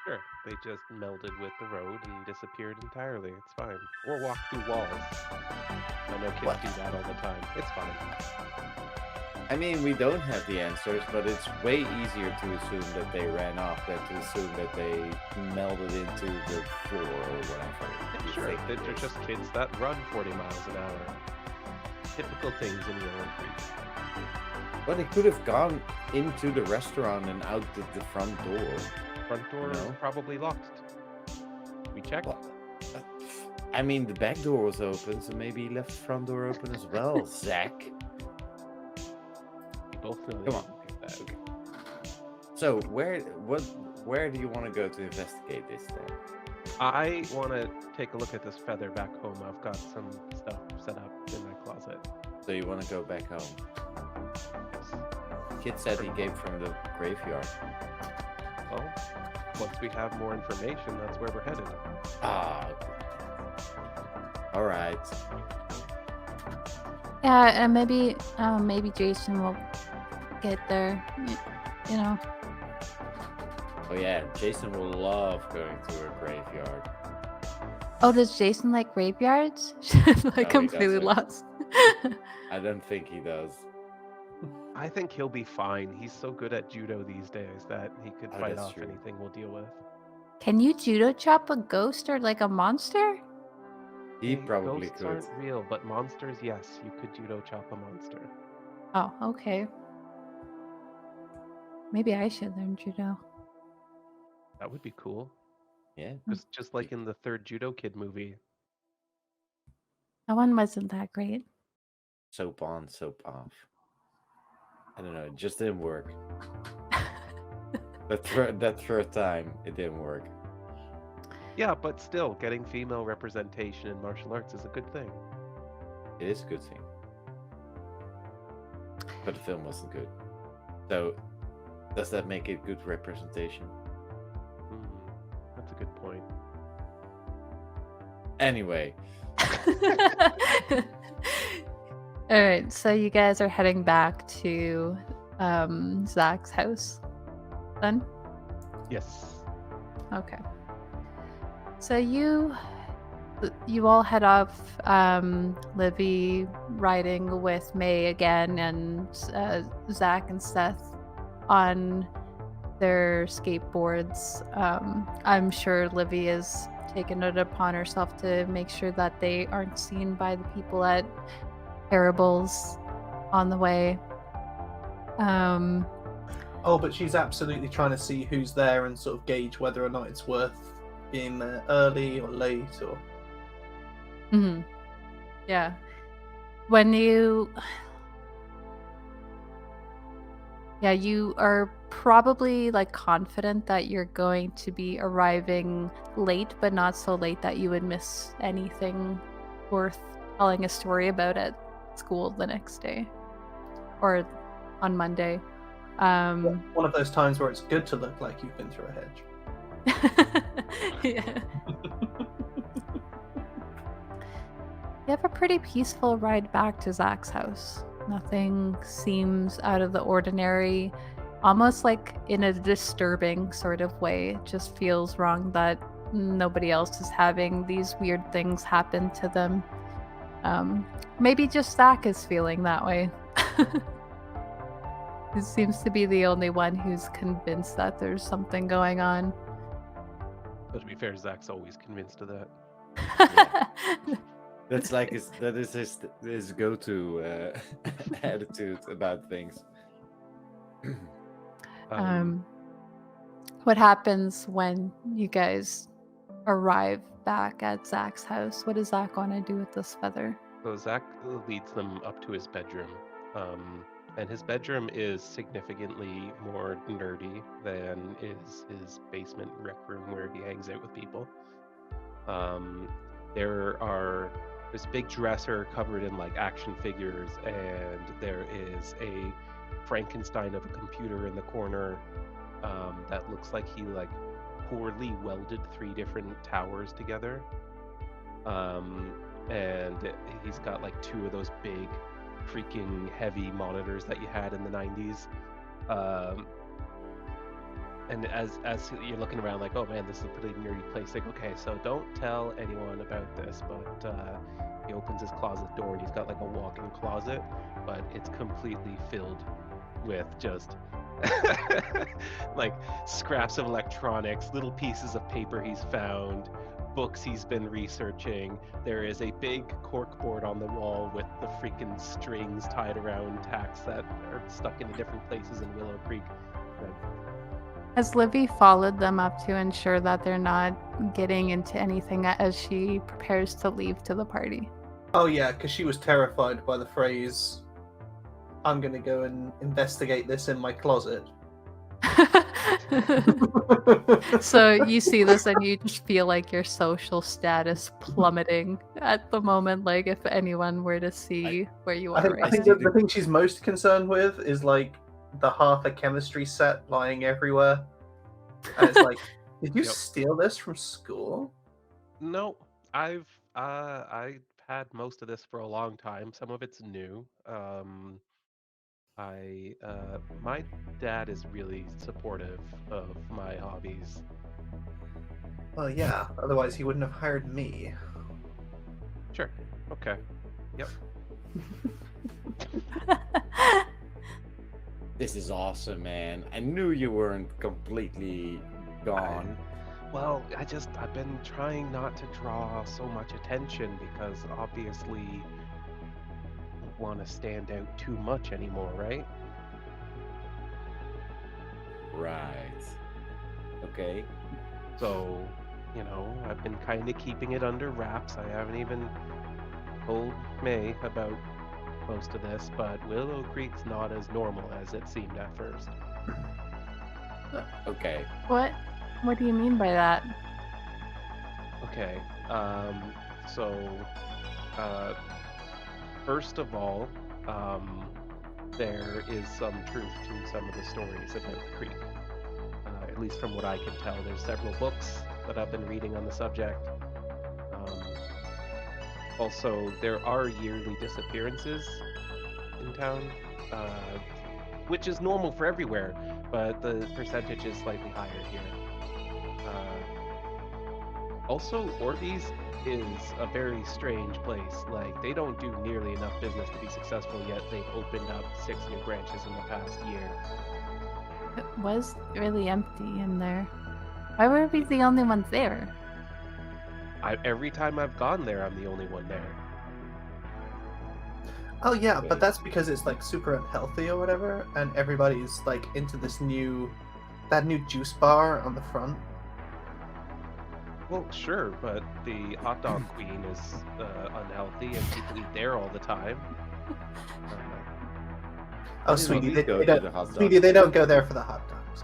sure, they just melded with the road and disappeared entirely. It's fine. Or walked through walls. I know kids What? do that all the time. It's fine. I mean, we don't have the answers, but it's way easier to assume that they ran off than to assume that they melded into the floor or whatever. you Sure, think it they're is. just kids that run 40 miles an hour. Typical things in Willowcreek. But they could have gone into the restaurant and out the front door. Front door No. probably locked. We checked. Well, I mean, the back door was open, so maybe he left the front door open as well, Zack. We both know Come on. they didn't do that. So where do you want to go to investigate this then? I want to take a look at this feather back home. I've got some stuff set up in my closet. So you want to go back home? Yes. Kid said he came from the graveyard. Well, once we have more information, that's where we're headed. Ah. All right. Yeah, and maybe Jason will get there. You know. Oh yeah, Jason will love going to a graveyard. Oh, does Jason like graveyards? Like No, he completely doesn't. lost. I don't think he does. I think he'll be fine. He's so good at judo these days that he could Oh, fight that's off true. anything we'll deal with. Can you judo chop a ghost or like a monster? He Hey, probably ghosts could. aren't real, but monsters, yes, you could judo chop a monster. Oh, okay. Maybe I should learn judo. That would be cool. Yeah. Just like in the third Judo Kid movie. That one wasn't that great. Soap on, soap off. I don't know. It just didn't work. That third time, it didn't work. Yeah, but still, getting female representation in martial arts is a good thing. It is a good thing. But the film wasn't good. So, does that make it good representation? That's a good point. Anyway. All right, so you guys are heading back to Zach's house then? Yes. Okay. So you all head off, Livvy riding with May again, and Zack and Seth on their skateboards. I'm sure Livvy has taken it upon herself to make sure that they aren't seen by the people at Parables on the way. Oh, but she's absolutely trying to see who's there and sort of gauge whether or not it's worth being there early or late or... Mhm. Yeah. When you... Yeah, you are probably like confident that you're going to be arriving late, but not so late that you would miss anything worth telling a story about at school the next day or on Monday. One of those times where it's good to look like you've been through a hedge. Yeah. You have a pretty peaceful ride back to Zach's house. Nothing seems out of the ordinary, almost like in a disturbing sort of way. It just feels wrong that nobody else is having these weird things happen to them. Maybe just Zach is feeling that way. He seems to be the only one who's convinced that there's something going on. But to be fair, Zach's always convinced of that. That's like his go-to attitude about things. What happens when you guys arrive back at Zach's house? What does Zach want to do with this feather? So Zack leads them up to his bedroom. And his bedroom is significantly more nerdy than is his basement rec room where he hangs out with people. There's a big dresser covered in like action figures, and there is a Frankenstein of a computer in the corner that looks like he like poorly welded 3 different towers together. And he's got like 2 of those big freaking heavy monitors that you had in the 90s. And as you're looking around like, oh man, this is a pretty nerdy place, like, okay, so don't tell anyone about this, but he opens his closet door and he's got like a walk-in closet, but it's completely filled with just like scraps of electronics, little pieces of paper he's found, books he's been researching. There is a big cork board on the wall with the freaking strings tied around tacks that are stuck in different places in Willowcreek. Has Livvy followed them up to ensure that they're not getting into anything as she prepares to leave to the party? Oh yeah, because she was terrified by the phrase, I'm going to go and investigate this in my closet. So you see this and you just feel like your social status plummeting at the moment, like if anyone were to see where you I are think, right I think now. the thing she's most concerned with is like the half a chemistry set lying everywhere. And it's like, did you Yep. steal this from school? No, I've had most of this for a long time. Some of it's new. My dad is really supportive of my hobbies. Well, yeah. Otherwise, he wouldn't have hired me. Sure. Okay. Yep. This is awesome, man. I knew you weren't completely gone. Well, I've been trying not to draw so much attention because obviously I don't want to stand out too much anymore, right? Right. Okay. So, I've been kind of keeping it under wraps. I haven't even told May about most of this, but Willowcreek's not as normal as it seemed at first. Okay. What do you mean by that? Okay. So, first of all, there is some truth to some of the stories about the creek. At least from what I can tell, there's several books that I've been reading on the subject. Also, there are yearly disappearances in town, which is normal for everywhere, but the percentage is slightly higher here. Also, Orbeez is a very strange place. Like, they don't do nearly enough business to be successful, yet they've opened up 6 new branches in the past year. It was really empty in there. Why were we the only ones there? Every time I've gone there, I'm the only one there. Oh yeah, Okay. but that's because it's like super unhealthy or whatever, and everybody's like into that new juice bar on the front. Well, sure, but the hot dog queen is unhealthy, and people eat there all the time. Oh, didn't sweetie, we they, go they to don't, the hot dog sweetie, they don't go there for the hot dogs.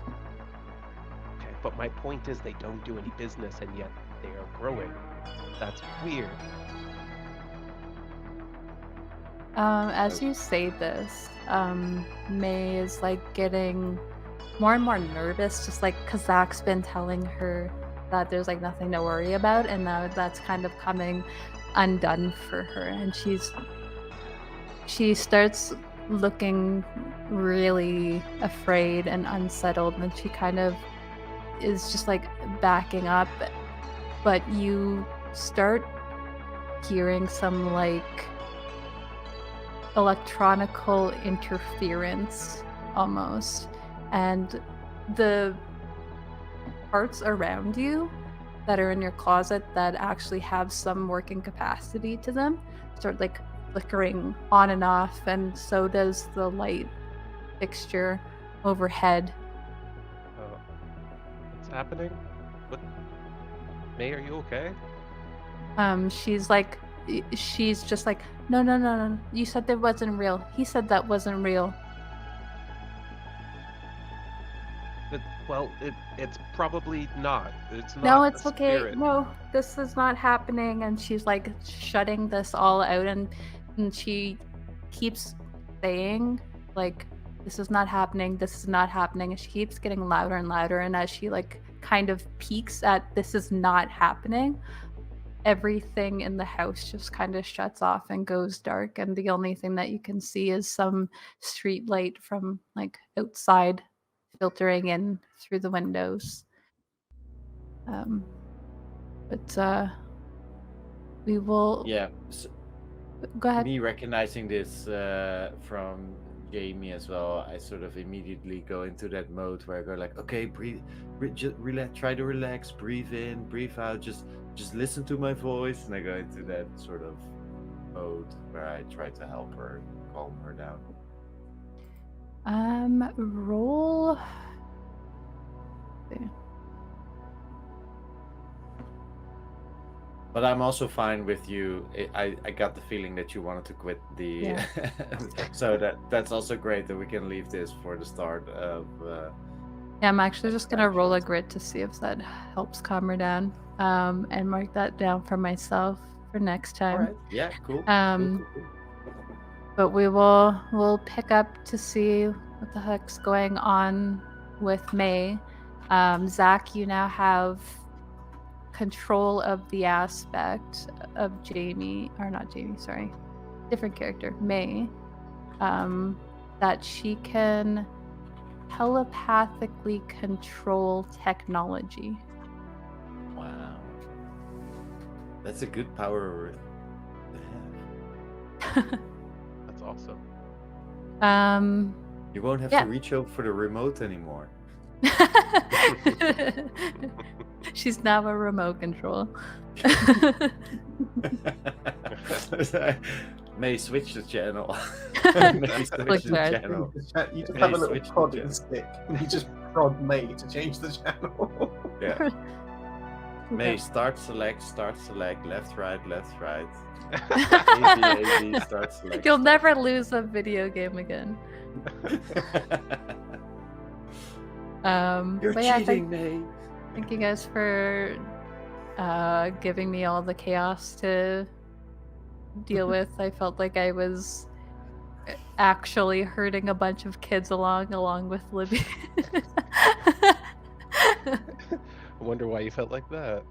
Okay, but my point is they don't do any business, and yet they are growing. That's weird. As you say this, May is like getting more and more nervous, just like because Zach's been telling her that there's like nothing to worry about, and now that's kind of coming undone for her, and she starts looking really afraid and unsettled, and she kind of is just like backing up, but you start hearing some like electronical interference almost, and the parts around you that are in your closet that actually have some working capacity to them start like flickering on and off, and so does the light fixture overhead. What's happening? What? May, are you okay? She's just like, no, you said that wasn't real. He said that wasn't real. It's probably not. It's not. No, it's a okay. spirit. No, this is not happening. And she's like shutting this all out, and she keeps saying like, this is not happening, this is not happening, and she keeps getting louder and louder, and as she like kind of peaks at this is not happening, everything in the house just kind of shuts off and goes dark, and the only thing that you can see is some street light from like outside filtering in through the windows. But we will Yeah. go ahead. Me recognizing this from Jamie as well, I sort of immediately go into that mode where I go like, okay, breathe, just relax, try to relax, breathe in, breathe out, just listen to my voice, and I go into that sort of mode where I try to help her, calm her down. Roll. But I'm also fine with you. I got the feeling that you wanted to quit the, Yeah. so that's also great that we can leave this for the start of. Yeah, I'm actually just gonna roll a grit to see if that helps calm her down. And mark that down for myself for next time. All right. Yeah. Cool. Um, But we'll pick up to see what the heck's going on with May. Zack, you now have control of the aspect of Jamie, or not Jamie, sorry, different character, May, that she can telepathically control technology. Wow. That's a good power to have. That's awesome. You won't have Yeah. to reach out for the remote anymore. She's now a remote control. May switch the channel. May switch Click the that. channel. You just May have a little switch the prodding channel. stick, and you just prod May to change the channel. Yeah. May start select, left, right. A, B, start select. You'll never lose a video game again. You're But yeah, cheating, May. thank you guys for giving me all the chaos to deal with. I felt like I was actually hurting a bunch of kids along with Livvy. I wonder why you felt like that.